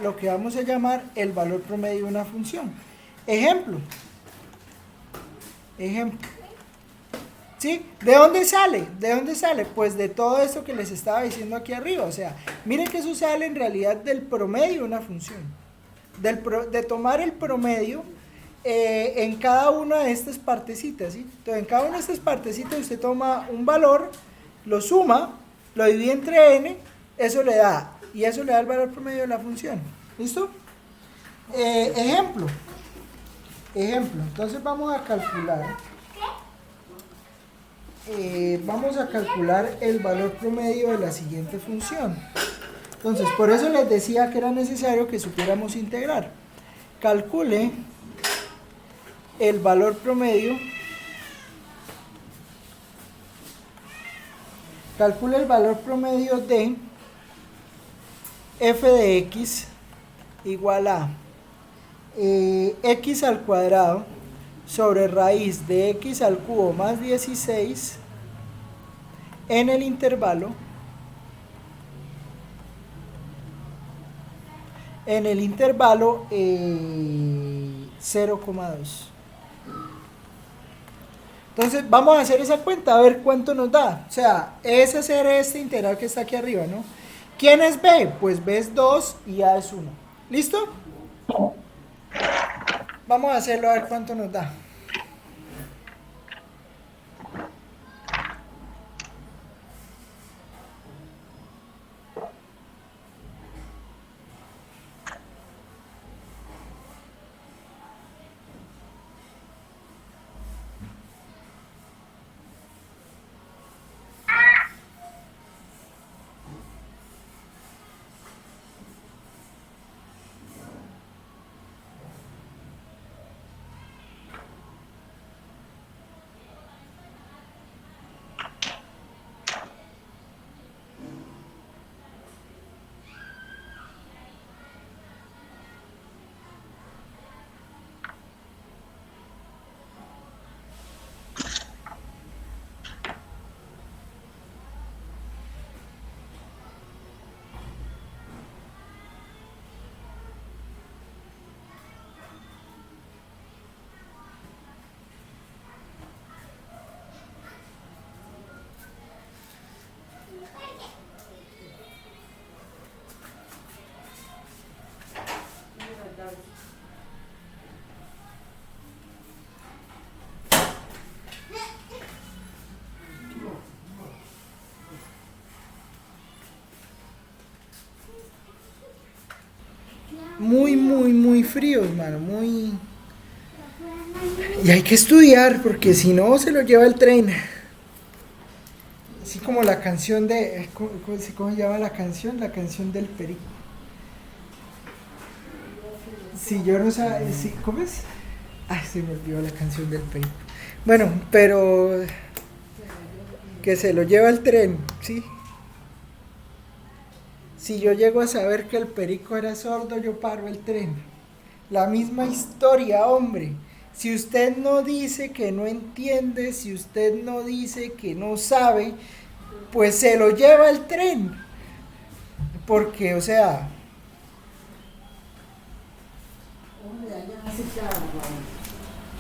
lo que vamos a llamar el valor promedio de una función. Ejemplo. ¿Sí? ¿De dónde sale? ¿De dónde sale? Pues de todo esto que les estaba diciendo aquí arriba. O sea, miren que eso sale en realidad del promedio de una función. De tomar el promedio en cada una de estas partecitas, ¿sí? Entonces, en cada una de estas partecitas usted toma un valor, lo suma, lo divide entre n, eso le da, y eso le da el valor promedio de la función. ¿Listo? Ejemplo. Entonces vamos a calcular el valor promedio de la siguiente función. Entonces, por eso les decía que era necesario que supiéramos integrar. Calcule el valor promedio de f de x igual a x al cuadrado sobre raíz de x al cubo más 16 en el intervalo 0,2. Entonces vamos a hacer esa cuenta a ver cuánto nos da. O sea, es hacer este integral que está aquí arriba, ¿no? ¿Quién es b? Pues b es 2 y a es 1. ¿Listo? Vamos a hacerlo a ver cuánto nos da. Muy frío, hermano, muy... Y hay que estudiar, porque si no se lo lleva el tren. Así como la canción de... ¿Cómo se llama la canción? La canción del perico. Si yo no sé... ¿Cómo es? Ay, se me olvidó la canción del perico. Bueno, pero... que se lo lleva el tren, ¿sí? Si yo llego a saber que el perico era sordo, yo paro el tren. La misma historia, hombre. Si usted no dice que no entiende, si usted no dice que no sabe, pues se lo lleva el tren. Porque, o sea...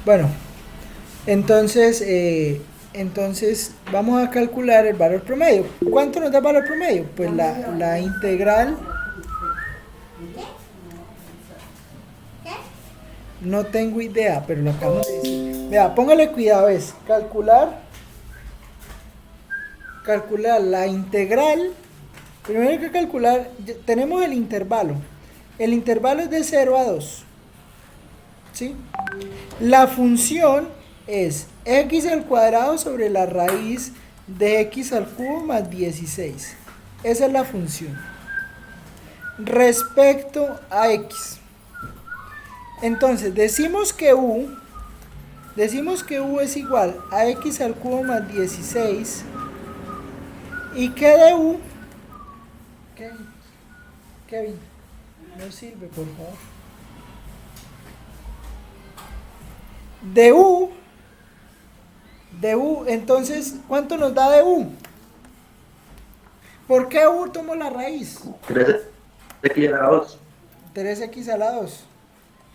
Bueno, entonces vamos a calcular el valor promedio. ¿Cuánto nos da el valor promedio? Pues la integral... No tengo idea, pero lo acabamos de decir. Vea, póngale cuidado, es calcular la integral. Primero hay que calcular, tenemos el intervalo. El intervalo es de 0 a 2. ¿Sí? La función es x al cuadrado sobre la raíz de x al cubo más 16. Esa es la función. Respecto a x. Entonces, decimos que U es igual a x al cubo más 16. ¿Y qué de U? Kevin, no sirve, por favor. De U, entonces, ¿cuánto nos da de U? ¿Por qué U tomo la raíz? 3x a la 2. 3x a la 2.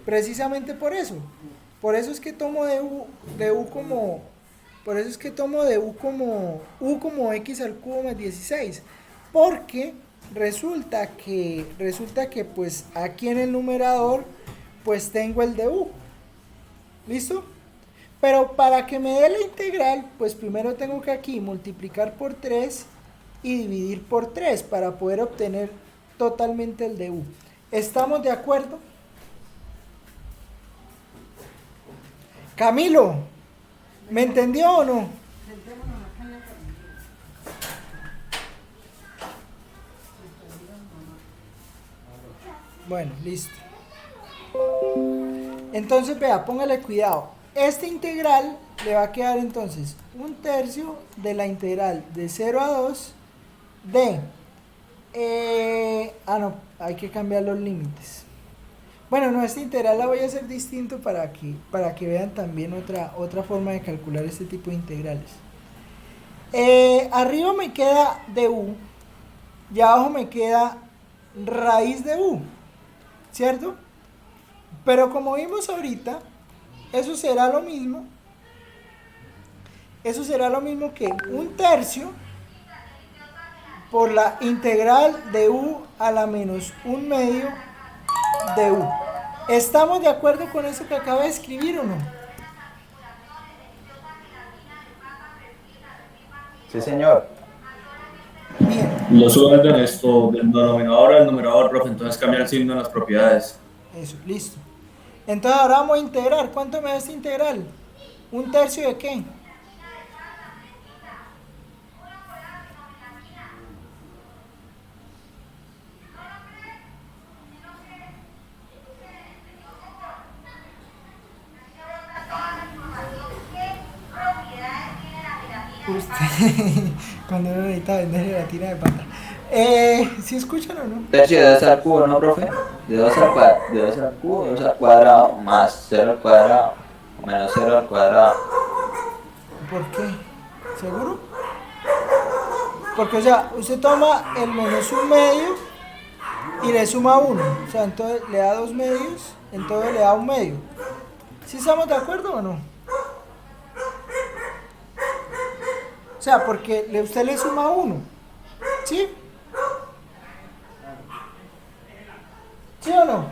Precisamente por eso. Por eso es que tomo de U como... Por eso es que tomo de U como x al cubo más 16. Porque resulta que pues aquí en el numerador pues tengo el de U. ¿Listo? Pero para que me dé la integral, pues primero tengo que aquí multiplicar por 3 y dividir por 3 para poder obtener totalmente el de U. ¿Estamos de acuerdo? Camilo, ¿me entendió o no? Bueno, listo. Entonces, vea, póngale cuidado. Esta integral le va a quedar entonces 1/3 de la integral de 0 a 2 de... no, hay que cambiar los límites. Bueno, no, esta integral la voy a hacer distinto para que vean también otra forma de calcular este tipo de integrales. Arriba me queda de U y abajo me queda raíz de U, ¿cierto? Pero como vimos ahorita, eso será lo mismo que 1/3 por la integral de U a la menos 1/2 de U. ¿Estamos de acuerdo con eso que acaba de escribir o no? Sí, señor. Bien, Lo suben de esto del denominador al numerador, profe, entonces cambia el signo en las propiedades. eso, listo. Entonces ahora vamos a integrar. ¿Cuánto me da esta integral? 1/3 de qué? Usted, cuando uno necesita venderle la tira de pata. ¿Sí escuchan o no? Tercio de 2 al cubo, ¿no, profe? De 2 al cuadrado, de 2 al cubo, 2 al cuadrado, más 0 al cuadrado, menos 0 al cuadrado. ¿Por qué? ¿Seguro? Porque, o sea, usted toma el menos 1/2 y le suma 1. O sea, entonces le da 2 medios, entonces le da 1/2. ¿Sí estamos de acuerdo o no? O sea, porque usted le suma 1. ¿Sí? ¿Sí o no?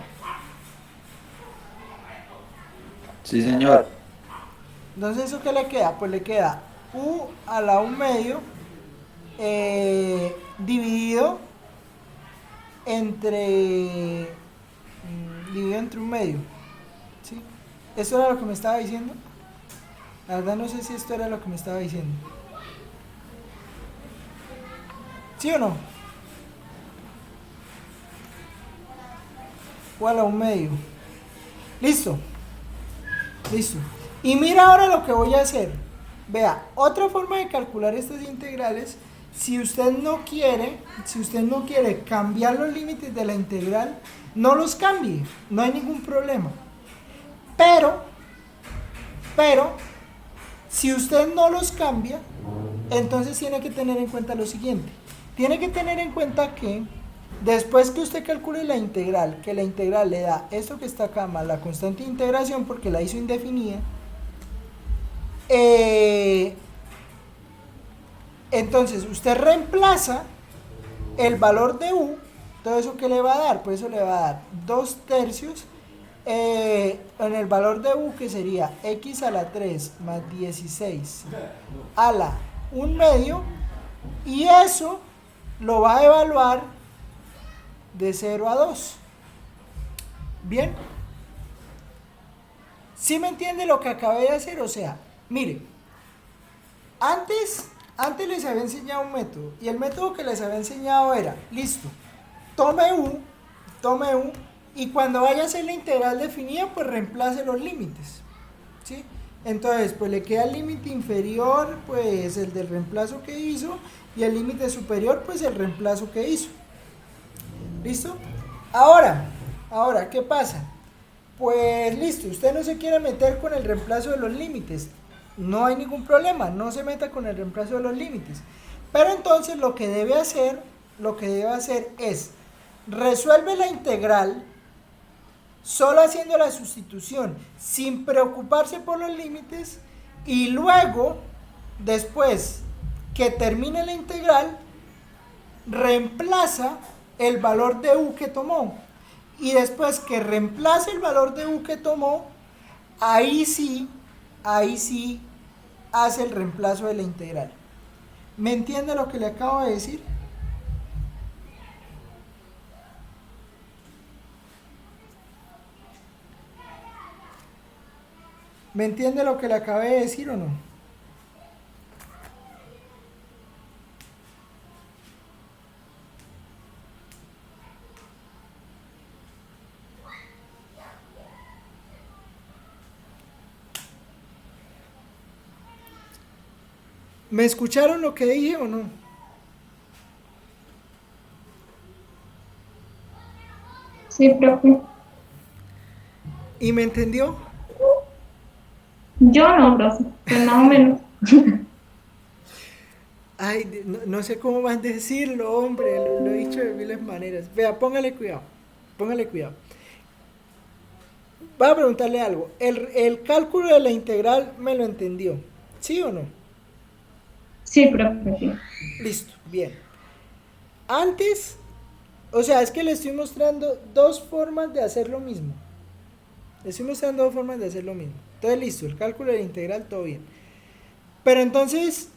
Sí, señor. Entonces, ¿eso qué le queda? Pues le queda U a la 1/2 dividido entre 1/2. ¿Sí? ¿Esto era lo que me estaba diciendo? La verdad no sé si esto era lo que me estaba diciendo. ¿Sí o no? O a la 1/2. Listo. Listo. Y mira ahora lo que voy a hacer. Vea, otra forma de calcular estas integrales, si usted no quiere cambiar los límites de la integral, no los cambie, no hay ningún problema. Pero, si usted no los cambia, entonces tiene que tener en cuenta lo siguiente. Tiene que tener en cuenta que después que usted calcule la integral, que la integral le da esto que está acá más la constante de integración porque la hizo indefinida, entonces usted reemplaza el valor de U, todo eso que le va a dar, pues eso le va a dar 2/3 en el valor de U, que sería x a la 3 más 16 a la 1/2, y eso lo va a evaluar de 0 a 2. Bien, ¿sí me entiende lo que acabé de hacer? O sea, mire, antes les había enseñado un método, y el método que les había enseñado era, listo, tome U Y cuando vaya a hacer la integral definida, pues reemplace los límites, ¿sí? Entonces, pues le queda el límite inferior, pues el del reemplazo que hizo, y el límite superior, pues el reemplazo que hizo. ¿Listo? Ahora, ¿qué pasa? Pues listo, usted no se quiere meter con el reemplazo de los límites. No hay ningún problema, no se meta con el reemplazo de los límites. Pero entonces lo que debe hacer es resuelve la integral solo haciendo la sustitución, sin preocuparse por los límites, y luego, después que termine la integral, reemplaza el valor de u que tomó. Y después que reemplace el valor de u que tomó, ahí sí hace el reemplazo de la integral. ¿Me entiende lo que le acabo de decir? ¿Me entiende lo que le acabé de decir o no? ¿Me escucharon lo que dije o no? Sí, profe. ¿Y me entendió? Yo no, profe, pues más o menos. Ay, no sé cómo más decirlo, hombre, lo he dicho de miles maneras. Vea, póngale cuidado. Voy a preguntarle algo. ¿El cálculo de la integral me lo entendió? ¿Sí o no? Sí, profe, sí. Listo, bien. Antes, o sea, es que le estoy mostrando dos formas de hacer lo mismo. Entonces, listo, el cálculo de la integral, todo bien. Pero entonces,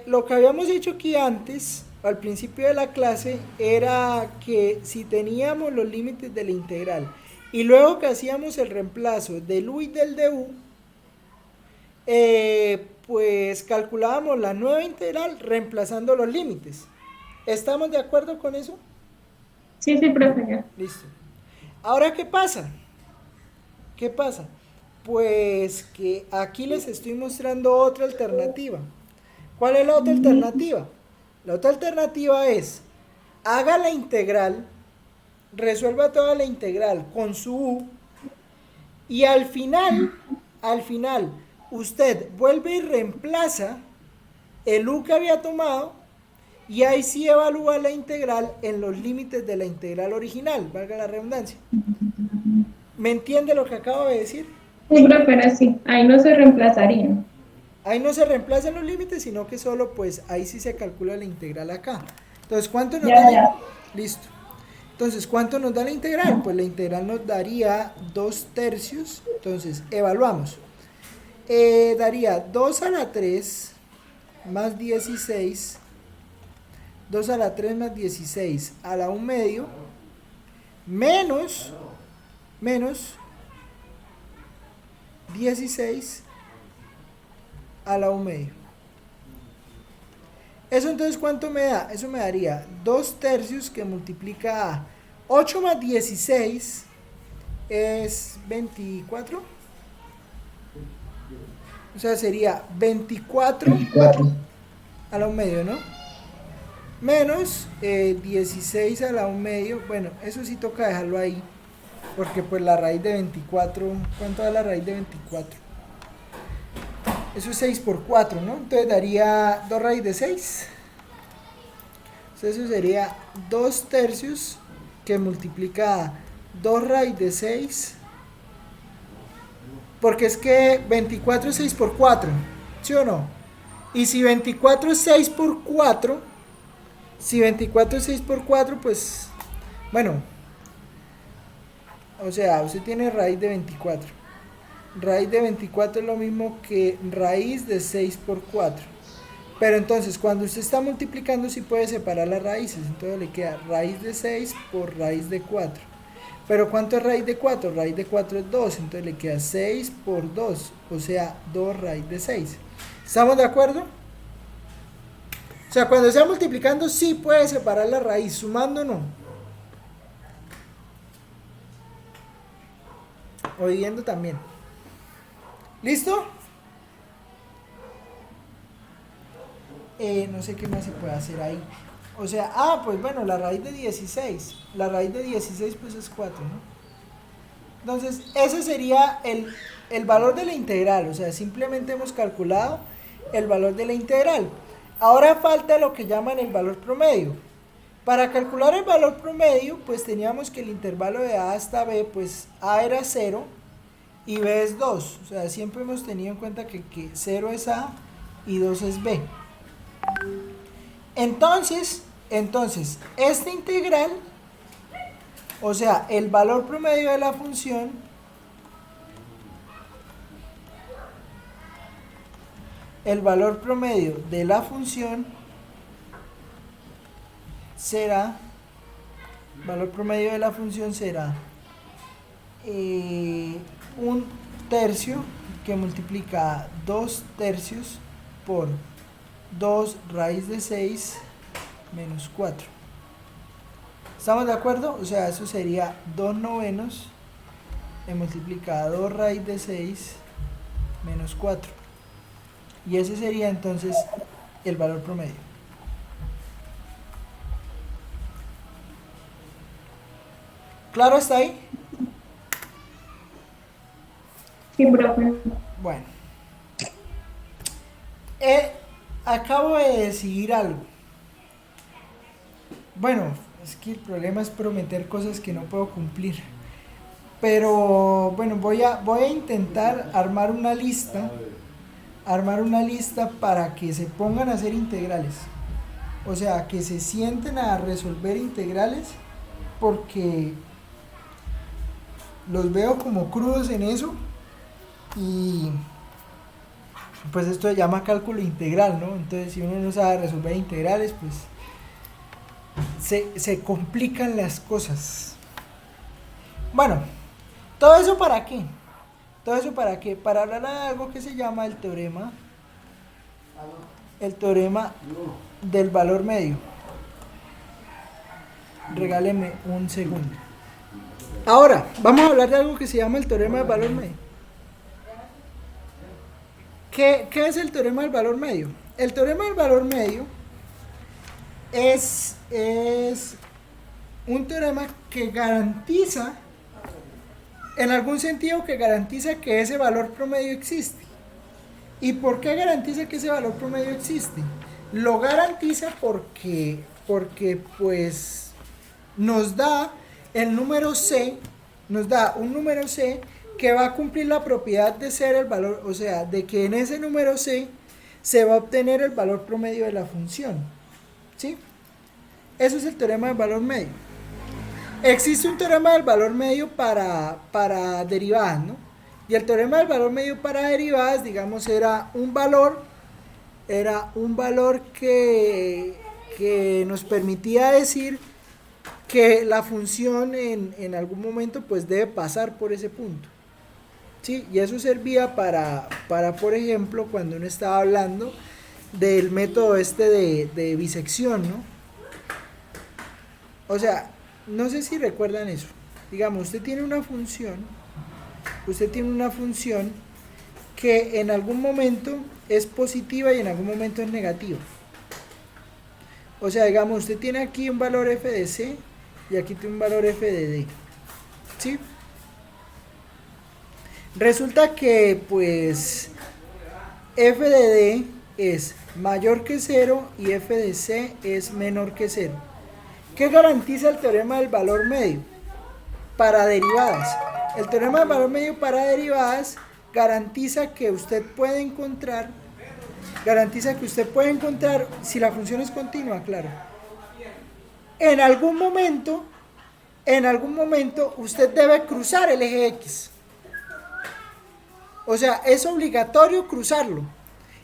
lo que habíamos hecho aquí antes, al principio de la clase, era que si teníamos los límites de la integral y luego que hacíamos el reemplazo del u y del du, pues calculábamos la nueva integral reemplazando los límites. ¿Estamos de acuerdo con eso? Sí, profe, ya. Listo. Ahora, ¿qué pasa? Pues que aquí les estoy mostrando otra alternativa. ¿Cuál es la otra alternativa? La otra alternativa es, haga la integral, resuelva toda la integral con su u, y al final, usted vuelve y reemplaza el u que había tomado, y ahí sí evalúa la integral en los límites de la integral original, valga la redundancia. ¿Me entiende lo que acabo de decir? Sí, profe, pero sí, ahí no se reemplazarían. Ahí no se reemplazan los límites, sino que solo, pues, ahí sí se calcula la integral acá. Entonces, ¿cuánto nos da la... Listo. Entonces, ¿cuánto nos da la integral? Pues la integral nos daría 2/3. Entonces, evaluamos. Daría 2 a la 3 más 16. 2 a la 3 más 16 a la 1 medio. Menos 16 a la 1 medio. Eso entonces, ¿cuánto me da? Eso me daría 2/3 que multiplica a 8 más 16 es 24. O sea, sería 24 a la 1 medio, ¿no? Menos 16 a la 1 medio. Bueno, eso sí toca dejarlo ahí, porque pues la raíz de 24, ¿cuánto da la raíz de 24? Eso es 6 por 4, ¿no? Entonces daría 2 raíz de 6. Entonces eso sería 2/3 que multiplica 2 raíz de 6. Porque es que 24 es 6 por 4, ¿sí o no? Y si 24 es 6 por 4, pues, bueno, o sea, usted tiene raíz de 24. Raíz de 24 es lo mismo que raíz de 6 por 4. Pero entonces, cuando usted está multiplicando, sí puede separar las raíces. Entonces le queda raíz de 6 por raíz de 4. Pero ¿cuánto es raíz de 4? Raíz de 4 es 2. Entonces le queda 6 por 2. O sea, 2 raíz de 6. ¿Estamos de acuerdo? O sea, cuando sea multiplicando, sí puede separar la raíz. Sumando, no. O dividiendo también. ¿Listo? No sé qué más se puede hacer ahí. O sea, pues bueno, la raíz de 16. La raíz de 16 pues es 4, ¿no? Entonces, ese sería el valor de la integral. O sea, simplemente hemos calculado el valor de la integral. Ahora falta lo que llaman el valor promedio. Para calcular el valor promedio, pues teníamos que el intervalo de A hasta B, pues A era 0 y B es 2. O sea, siempre hemos tenido en cuenta que 0 es A y 2 es B. Entonces, esta integral, o sea, el valor promedio de la función será, un tercio que multiplica 2 tercios por 2 raíz de 6 menos 4. ¿Estamos de acuerdo? O sea, eso sería 2 novenos multiplicado 2 raíz de 6 menos 4. Y ese sería entonces el valor promedio. ¿Claro hasta ahí? Sí, profe. Bueno. Acabo de decidir algo. Bueno, es que el problema es prometer cosas que no puedo cumplir. Pero bueno, voy a intentar armar una lista para que se pongan a hacer integrales. O sea, que se sienten a resolver integrales, porque los veo como crudos en eso. Y pues esto se llama cálculo integral, ¿no? Entonces, si uno no sabe resolver integrales, pues se complican las cosas. Bueno, ¿todo eso para qué? Para hablar de algo que se llama el teorema del valor medio. Regáleme un segundo. Ahora, vamos a hablar de algo que se llama el teorema del valor medio. ¿Qué es el teorema del valor medio? El teorema del valor medio es un teorema que garantiza, en algún sentido, que ese valor promedio existe. ¿Y por qué garantiza que ese valor promedio existe? Lo garantiza porque pues nos da el número C, nos da un número C que va a cumplir la propiedad de ser el valor, o sea, de que en ese número C se va a obtener el valor promedio de la función. ¿Sí? Eso es el teorema del valor medio. Existe un teorema del valor medio para derivadas, ¿no? Y el teorema del valor medio para derivadas, digamos, era un valor que nos permitía decir que la función en algún momento pues debe pasar por ese punto. ¿Sí? Y eso servía para, por ejemplo, cuando uno estaba hablando del método de bisección, ¿no? O sea, no sé si recuerdan eso. Digamos, usted tiene una función que en algún momento es positiva y en algún momento es negativa. O sea, digamos, usted tiene aquí un valor f de c y aquí tiene un valor f de d. ¿Sí? Resulta que pues f de d es mayor que 0 y f de c es menor que 0. ¿Qué garantiza el teorema del valor medio para derivadas? El teorema del valor medio para derivadas garantiza que usted puede encontrar si la función es continua, claro. En algún momento usted debe cruzar el eje X. O sea, es obligatorio cruzarlo.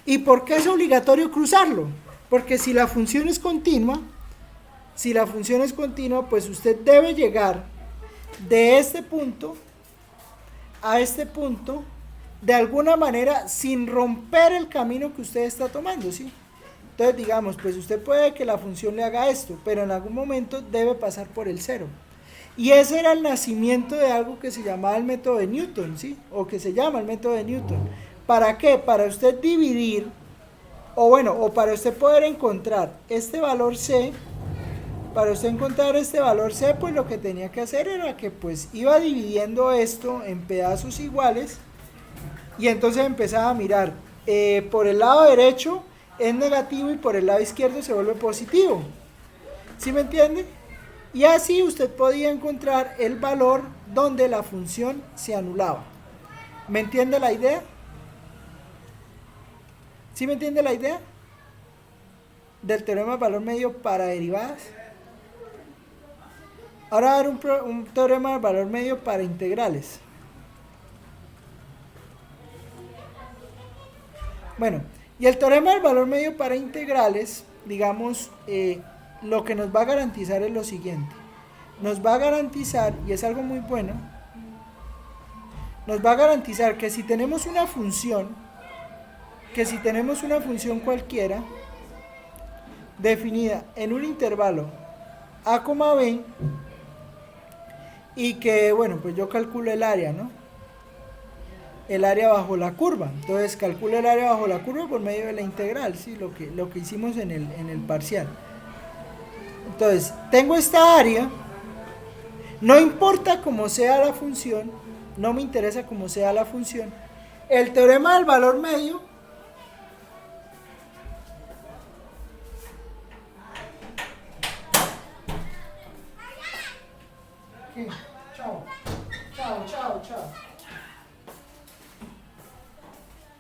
¿Y por qué es obligatorio cruzarlo? Porque si la función es continua, pues usted debe llegar de este punto a este punto de alguna manera sin romper el camino que usted está tomando, ¿sí? Entonces, digamos, pues usted puede que la función le haga esto, pero en algún momento debe pasar por el 0. Y ese era el nacimiento de algo que se llamaba el método de Newton, ¿sí? O que se llama el método de Newton. ¿Para qué? Para usted dividir, o bueno, o para usted poder encontrar este valor C. Para usted encontrar este valor C, pues lo que tenía que hacer era que pues iba dividiendo esto en pedazos iguales y entonces empezaba a mirar, por el lado derecho es negativo y por el lado izquierdo se vuelve positivo. ¿Sí me entiende? Y así usted podía encontrar el valor donde la función se anulaba. ¿Me entiende la idea? ¿Sí me entiende la idea? Del teorema del valor medio para derivadas. Ahora voy a dar un teorema del valor medio para integrales. Bueno, y el teorema del valor medio para integrales, digamos, lo que nos va a garantizar es lo siguiente. Nos va a garantizar, y es algo muy bueno, nos va a garantizar que si tenemos una función, cualquiera, definida en un intervalo a, b, y que, bueno, pues yo calculo el área, ¿no? El área bajo la curva. Entonces calculo el área bajo la curva por medio de la integral, ¿sí? Lo que hicimos en el parcial. Entonces, tengo esta área, no importa cómo sea la función, no me interesa cómo sea la función. El teorema del valor medio ¿qué? Chao.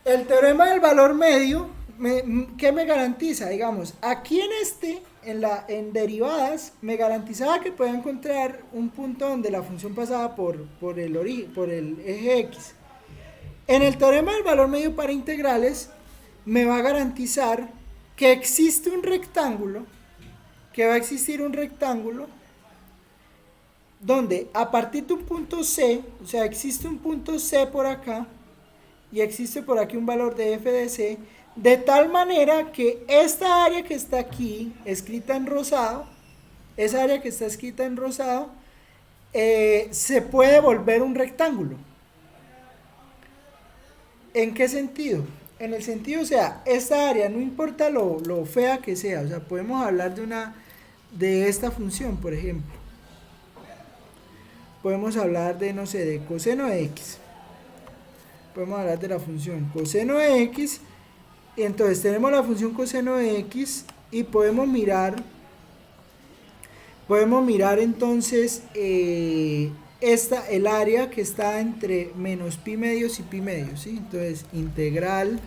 El teorema del valor medio, ¿qué me garantiza? Digamos, aquí en derivadas, me garantizaba que podía encontrar un punto donde la función pasaba por el eje X. En el teorema del valor medio para integrales, me va a garantizar que existe un rectángulo, que va a existir un rectángulo, donde a partir de un punto C, o sea, existe un punto C por acá, y existe por aquí un valor de f de C, de tal manera que esta área que está aquí, escrita en rosado, esa área que está escrita en rosado, se puede volver un rectángulo. ¿En qué sentido? En el sentido, o sea, esta área, no importa lo fea que sea, o sea, podemos hablar de esta función, por ejemplo. Podemos hablar de, no sé, de coseno de X. Podemos hablar de la función coseno de X. Y entonces tenemos la función coseno de X y podemos mirar entonces el área que está entre menos pi medios y pi medios, ¿sí? Entonces integral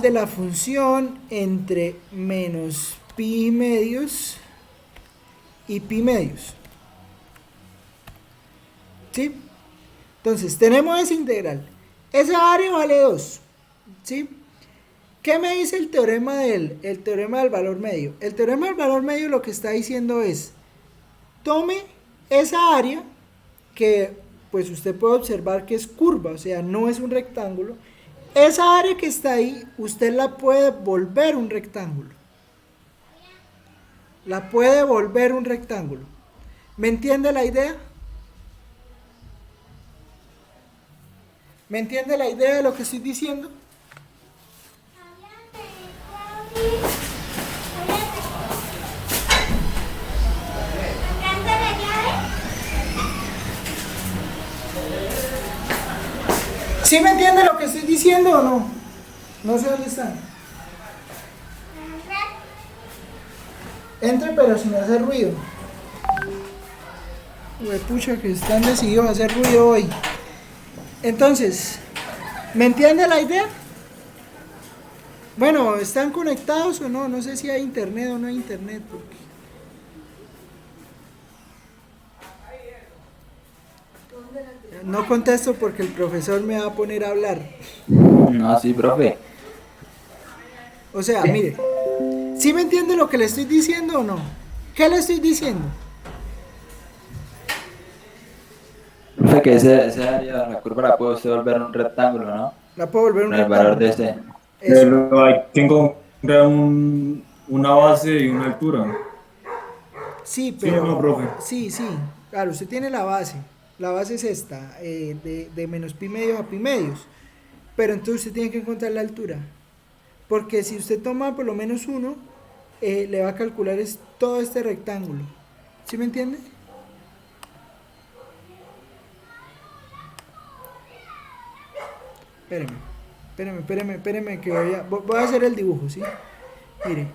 de la función entre menos pi medios y pi medios, ¿sí? Entonces tenemos esa integral, esa área vale 2, ¿sí? ¿Qué me dice el teorema del valor medio? El teorema del valor medio lo que está diciendo es, tome esa área que pues usted puede observar que es curva, o sea, no es un rectángulo. Esa área que está ahí, usted la puede volver un rectángulo. La puede volver un rectángulo. ¿Me entiende la idea? ¿Me entiende la idea de lo que estoy diciendo? ¿Sí me entiende lo que estoy diciendo o no? No sé dónde están. Entre pero sin hacer ruido. Pucha, que están decididos a hacer ruido hoy. Entonces, ¿me entiende la idea? Bueno, ¿están conectados o no? No sé si hay internet o no hay internet. Porque... no contesto porque el profesor me va a poner a hablar. No, sí, profe. O sea, mire, ¿sí me entiende lo que le estoy diciendo o no? ¿Qué le estoy diciendo? Profe, que ese área, la curva la puede usted volver un rectángulo, ¿no? La puedo volver un Con el rectángulo. valor de este. Eso. Pero hay que encontrar una base y una altura. Sí, ¿Sí o pero... no, profe? Sí, sí, claro, usted tiene la base. La base es esta, de menos pi medios a pi medios. Pero entonces usted tiene que encontrar la altura. Porque si usted toma por lo menos uno, le va a calcular todo este rectángulo. ¿Sí me entiende? Espéreme, que voy a hacer el dibujo, ¿sí? Mire,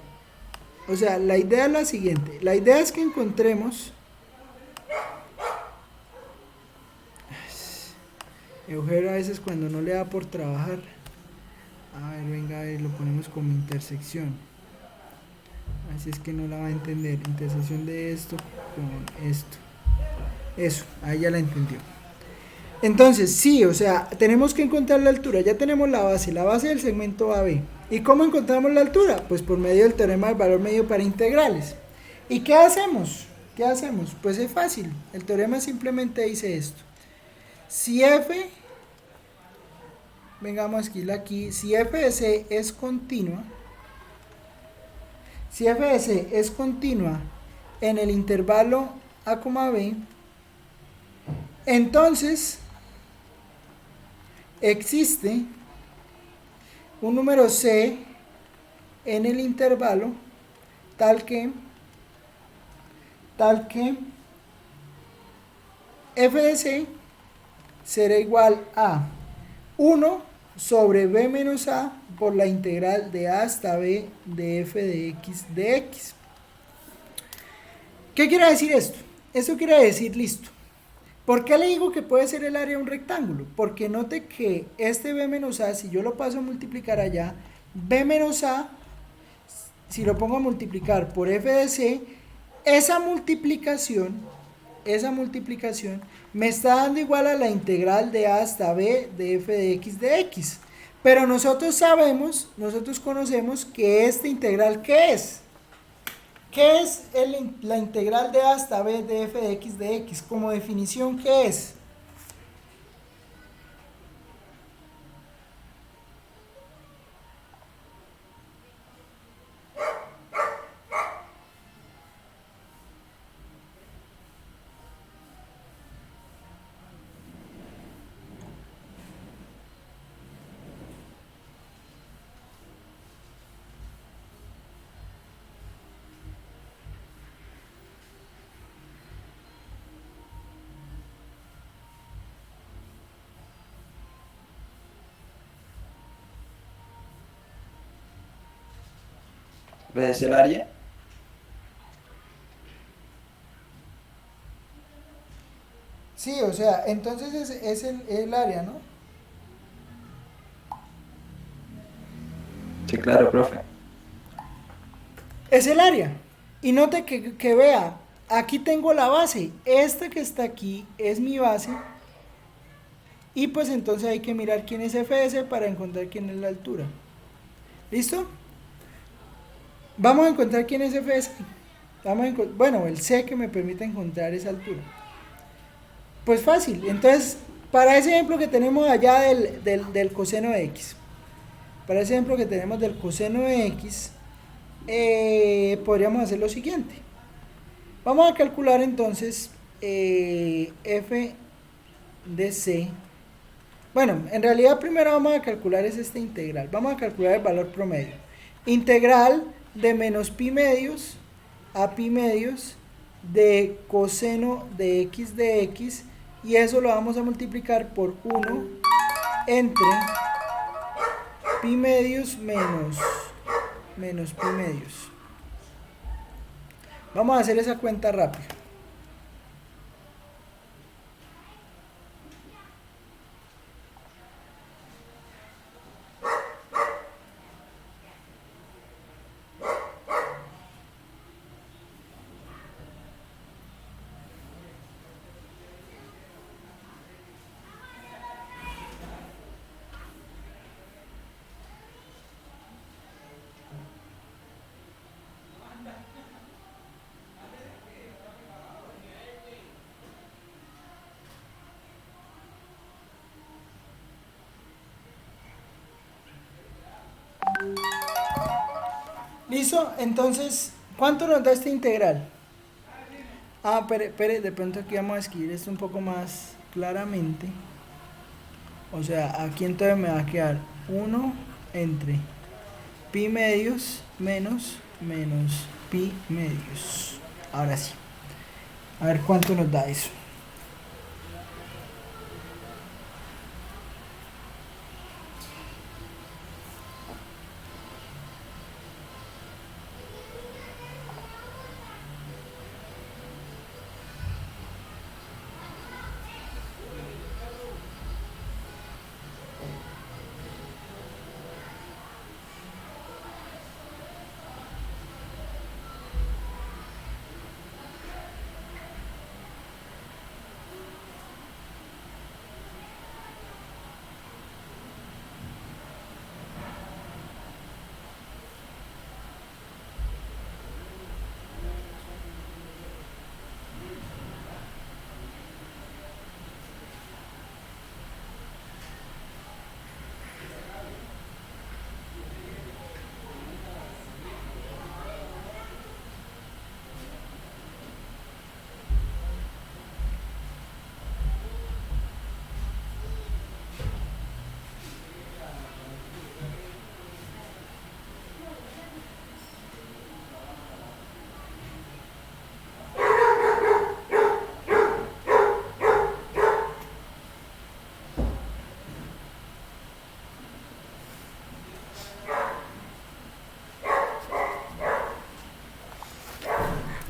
o sea, la idea es la siguiente. La idea es que encontremos... Eugenio a veces cuando no le da por trabajar. A ver, venga, a ver, lo ponemos como intersección. Así es que no la va a entender. Intersección de esto con esto. Eso, ahí ya la entendió. Entonces, sí, o sea, tenemos que encontrar la altura. Ya tenemos la base del segmento AB. ¿Y cómo encontramos la altura? Pues por medio del teorema del valor medio para integrales. ¿Y qué hacemos? ¿Qué hacemos? Pues es fácil. El teorema simplemente dice esto. Si f, vengamos a escribirla aquí, si f de c es continua, si f de c es continua en el intervalo a, b, entonces existe un número c en el intervalo tal que f de c será igual a 1 sobre b menos a por la integral de a hasta b de f de x de x. ¿Qué quiere decir esto? Esto quiere decir, listo. ¿Por qué le digo que puede ser el área de un rectángulo? Porque note que este b menos a, si yo lo paso a multiplicar allá, b menos a, si lo pongo a multiplicar por f de c, esa multiplicación me está dando igual a la integral de a hasta b de f de x. Pero nosotros conocemos que esta integral, ¿qué es? ¿Qué es la integral de a hasta b de f de x? Como definición, ¿qué es? ¿Ves el área? Sí, o sea, entonces es el área, ¿no? Sí, claro, profe. Es el área. Y note que vea, aquí tengo la base. Esta que está aquí es mi base. Y pues entonces hay que mirar quién es FS para encontrar quién es la altura. ¿Listo? Vamos a encontrar quién es FS. Bueno, el C que me permite encontrar esa altura. Pues fácil. Entonces, para ese ejemplo que tenemos allá del coseno de X. Para ese ejemplo que tenemos del coseno de X, podríamos hacer lo siguiente. Vamos a calcular entonces f de c. Bueno, en realidad primero vamos a calcular esta integral. Vamos a calcular el valor promedio. Integral de menos pi medios a pi medios de coseno de x, y eso lo vamos a multiplicar por 1 entre pi medios menos pi medios. Vamos a hacer esa cuenta rápida. ¿Listo? Entonces, ¿cuánto nos da esta integral? Ah, pero de pronto aquí vamos a escribir esto un poco más claramente. O sea, aquí entonces me va a quedar 1 entre pi medios menos pi medios. Ahora sí. A ver cuánto nos da eso.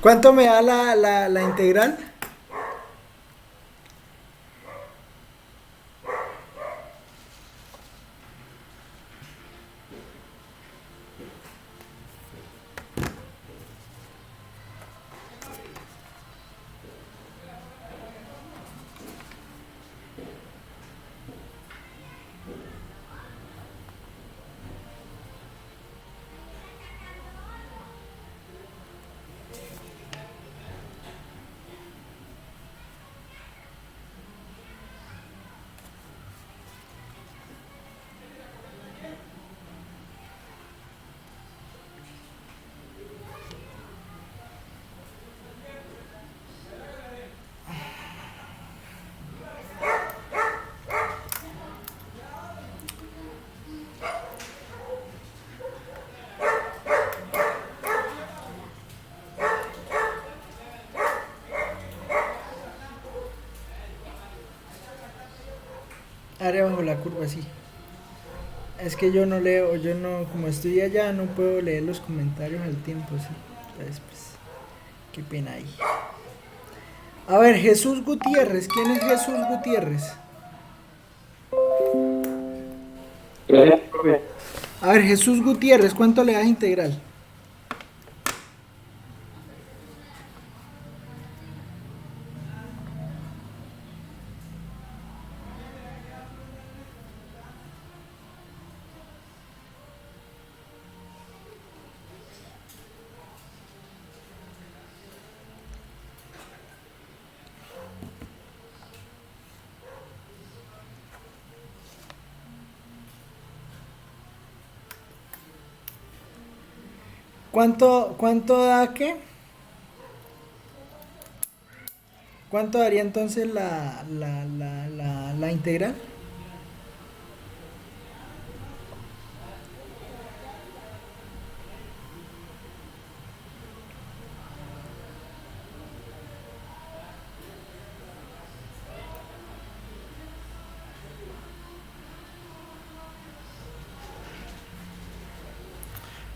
¿Cuánto me da la integral? Área bajo la curva, sí. Es que yo no leo, yo no, como estoy allá, no puedo leer los comentarios al tiempo, sí. Entonces, pues, qué pena ahí. A ver, Jesús Gutiérrez. ¿Quién es Jesús Gutiérrez? Gracias, profe. A ver, Jesús Gutiérrez, ¿cuánto le das integral? ¿Cuánto da qué? ¿Cuánto daría entonces la integral?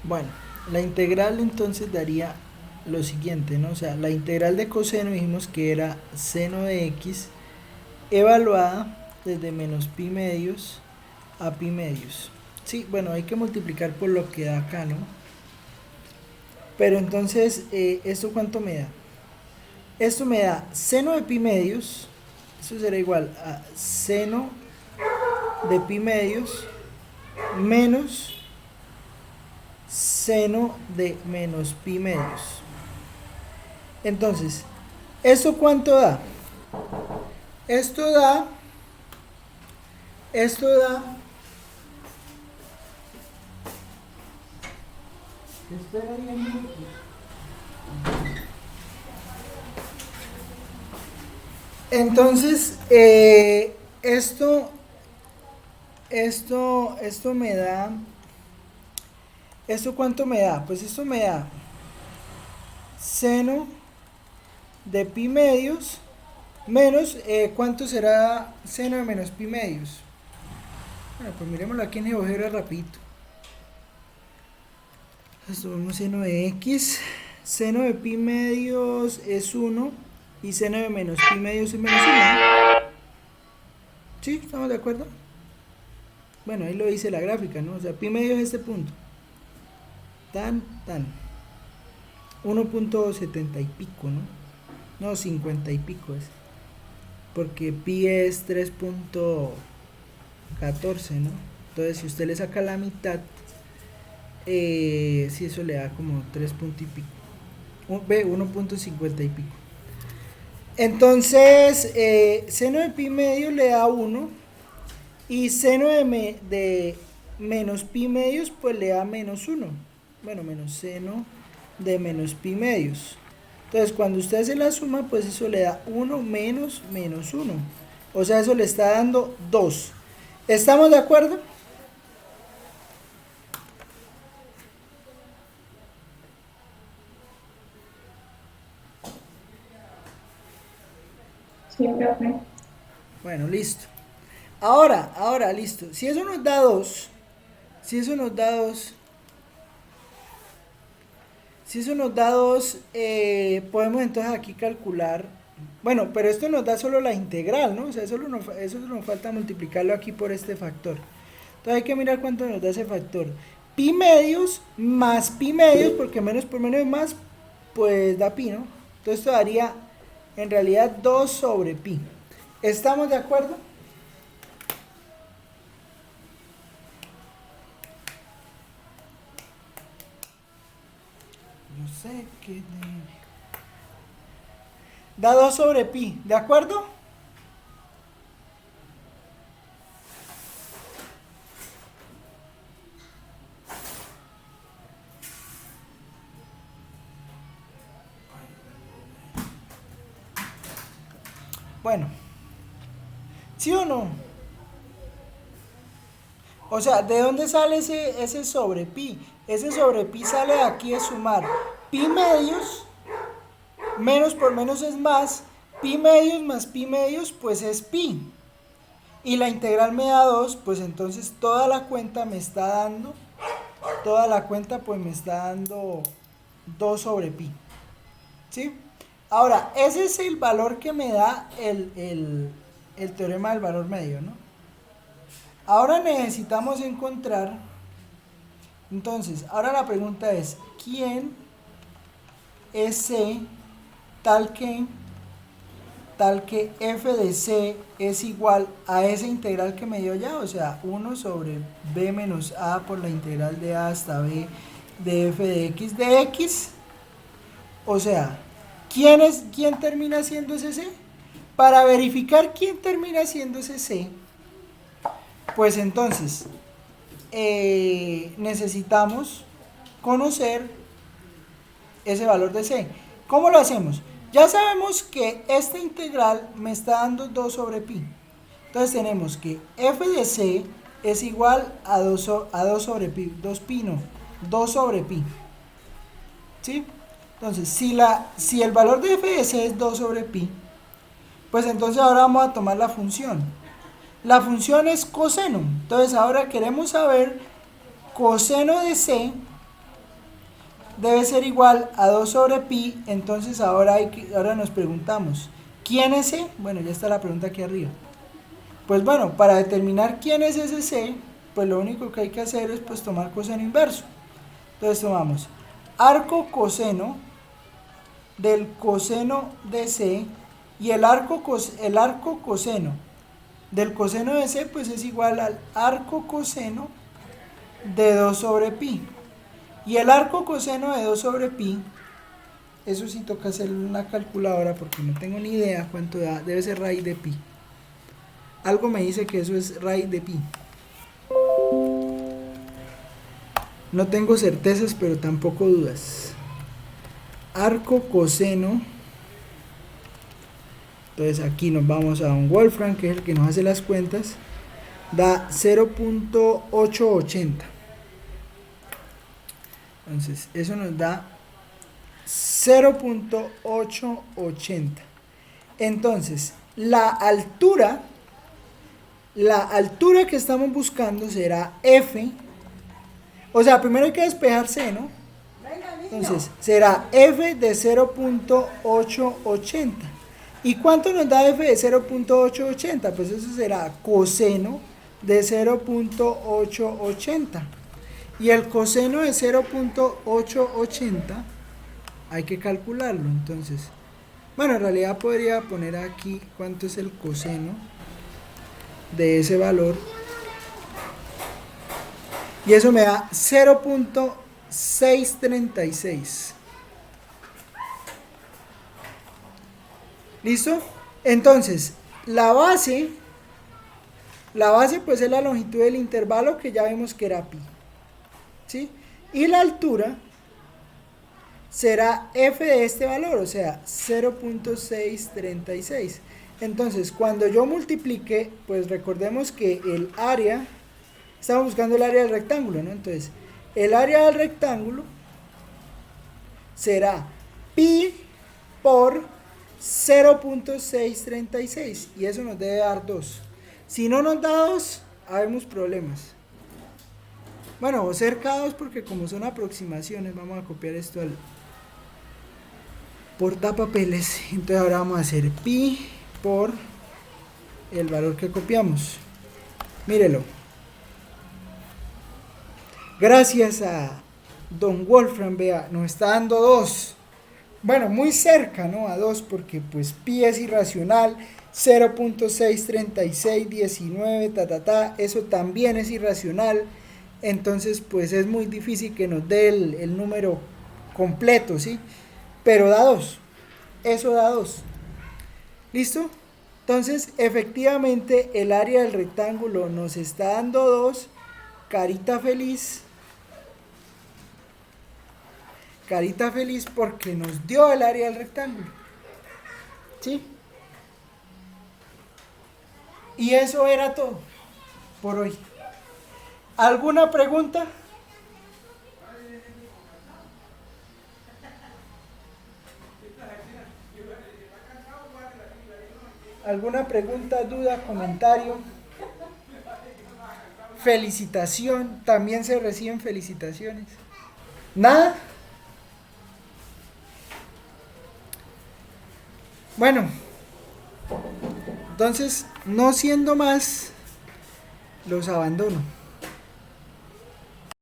Bueno, la integral entonces daría lo siguiente, ¿no? O sea, la integral de coseno dijimos que era seno de x evaluada desde menos pi medios a pi medios. Sí, bueno, hay que multiplicar por lo que da acá, ¿no? Pero entonces, ¿esto cuánto me da? Esto me da seno de pi medios, eso será igual a seno de pi medios menos seno de menos pi medios. Entonces, ¿esto cuánto da? Esto da espera 10 minutos. Entonces, esto me da, ¿esto cuánto me da? Pues esto me da seno de pi medios menos, ¿cuánto será seno de menos pi medios? Bueno, pues miremoslo aquí en GeoGebra rapidito. Tomamos seno de x, seno de pi medios es 1 y seno de menos pi medios es menos 1, ¿no? ¿Sí? ¿Estamos de acuerdo? Bueno, ahí lo dice la gráfica, ¿no? O sea, pi medios es este punto. Tan. 1.70 y pico, ¿no? No, 50 y pico es. Porque pi es 3.14, ¿no? Entonces, si usted le saca la mitad, si eso le da como 3 punto y pico. 1.50 y pico. Entonces, seno de pi medios le da 1 y seno de menos pi medios pues le da menos 1. Bueno, menos seno de menos pi medios. Entonces, cuando usted hace la suma, pues eso le da 1 menos 1. O sea, eso le está dando 2. ¿Estamos de acuerdo? Sí, profe. Bueno, listo. Ahora, listo. Si eso nos da 2, podemos entonces aquí calcular. Bueno, pero esto nos da solo la integral, ¿no? O sea, eso nos falta multiplicarlo aquí por este factor. Entonces hay que mirar cuánto nos da ese factor. Pi medios más pi medios, porque menos por menos es más, pues da pi, ¿no? Entonces esto daría en realidad 2 sobre pi. ¿Estamos de acuerdo? No sé qué... Da 2 sobre pi, ¿de acuerdo? Bueno, ¿sí o no? O sea, ¿de dónde sale ese sobre pi? Ese sobre pi sale de aquí de sumar pi medios, menos por menos es más, pi medios más pi medios pues es pi. Y la integral me da 2, pues entonces toda la cuenta me está dando 2 sobre pi. ¿Sí? Ahora, ese es el valor que me da el teorema del valor medio, ¿no? Ahora necesitamos encontrar, entonces, ahora la pregunta es, ¿quién es C tal que f de C es igual a esa integral que me dio ya? O sea, 1 sobre b menos a por la integral de a hasta b de f de x. O sea, ¿quién termina siendo ese C? Para verificar quién termina siendo ese C, pues entonces necesitamos conocer ese valor de C. ¿Cómo lo hacemos? Ya sabemos que esta integral me está dando 2 sobre pi. Entonces tenemos que f de C es igual a 2 sobre pi. 2 sobre pi. ¿Sí? Entonces, si el valor de f de C es 2 sobre pi, pues entonces ahora vamos a tomar la función. La función es coseno. Entonces ahora queremos saber coseno de C debe ser igual a 2 sobre pi. Entonces ahora nos preguntamos, ¿quién es C? Bueno, ya está la pregunta aquí arriba. Pues bueno, para determinar quién es ese C, pues lo único que hay que hacer es pues tomar coseno inverso. Entonces tomamos arco coseno del coseno de C, y el arco coseno del coseno de C pues es igual al arco coseno de 2 sobre pi. Y el arco coseno de 2 sobre pi, eso sí toca hacer una calculadora porque no tengo ni idea cuánto da, debe ser raíz de pi. Algo me dice que eso es raíz de pi. No tengo certezas, pero tampoco dudas. Arco coseno Entonces aquí nos vamos a don Wolfram, que es el que nos hace las cuentas, da 0.880. Entonces eso nos da 0.880. Entonces la altura que estamos buscando será F. O sea, primero hay que despejar C, ¿no? Entonces será F de 0.880. ¿Y cuánto nos da F de 0.880? Pues eso será coseno de 0.880. Y el coseno de 0.880 hay que calcularlo. Entonces, bueno, en realidad podría poner aquí cuánto es el coseno de ese valor. Y eso me da 0.636. ¿Listo? Entonces, la base pues es la longitud del intervalo, que ya vimos que era pi. ¿Sí? Y la altura será f de este valor, o sea, 0.636. Entonces, cuando yo multiplique, pues recordemos que el área, estamos buscando el área del rectángulo, ¿no? Entonces, el área del rectángulo será pi por 0.636, y eso nos debe dar 2. Si no nos da 2, habemos problemas. Bueno, o cerca de 2, porque como son aproximaciones, vamos a copiar esto al portapapeles. Entonces ahora vamos a hacer pi por el valor que copiamos. Mírelo. Gracias a don Wolfram, vea, nos está dando 2. Bueno, muy cerca, ¿no? A 2, porque pues pi es irracional, 0.63619, eso también es irracional. Entonces, pues es muy difícil que nos dé el número completo, ¿sí? Pero da 2. Eso da 2. ¿Listo? Entonces, efectivamente, el área del rectángulo nos está dando 2. Carita feliz. Carita feliz porque nos dio el área del rectángulo. ¿Sí? Y eso era todo por hoy. ¿Alguna pregunta? ¿Alguna pregunta, duda, comentario? Felicitación, también se reciben felicitaciones. ¿Nada? Bueno, entonces, no siendo más, los abandono.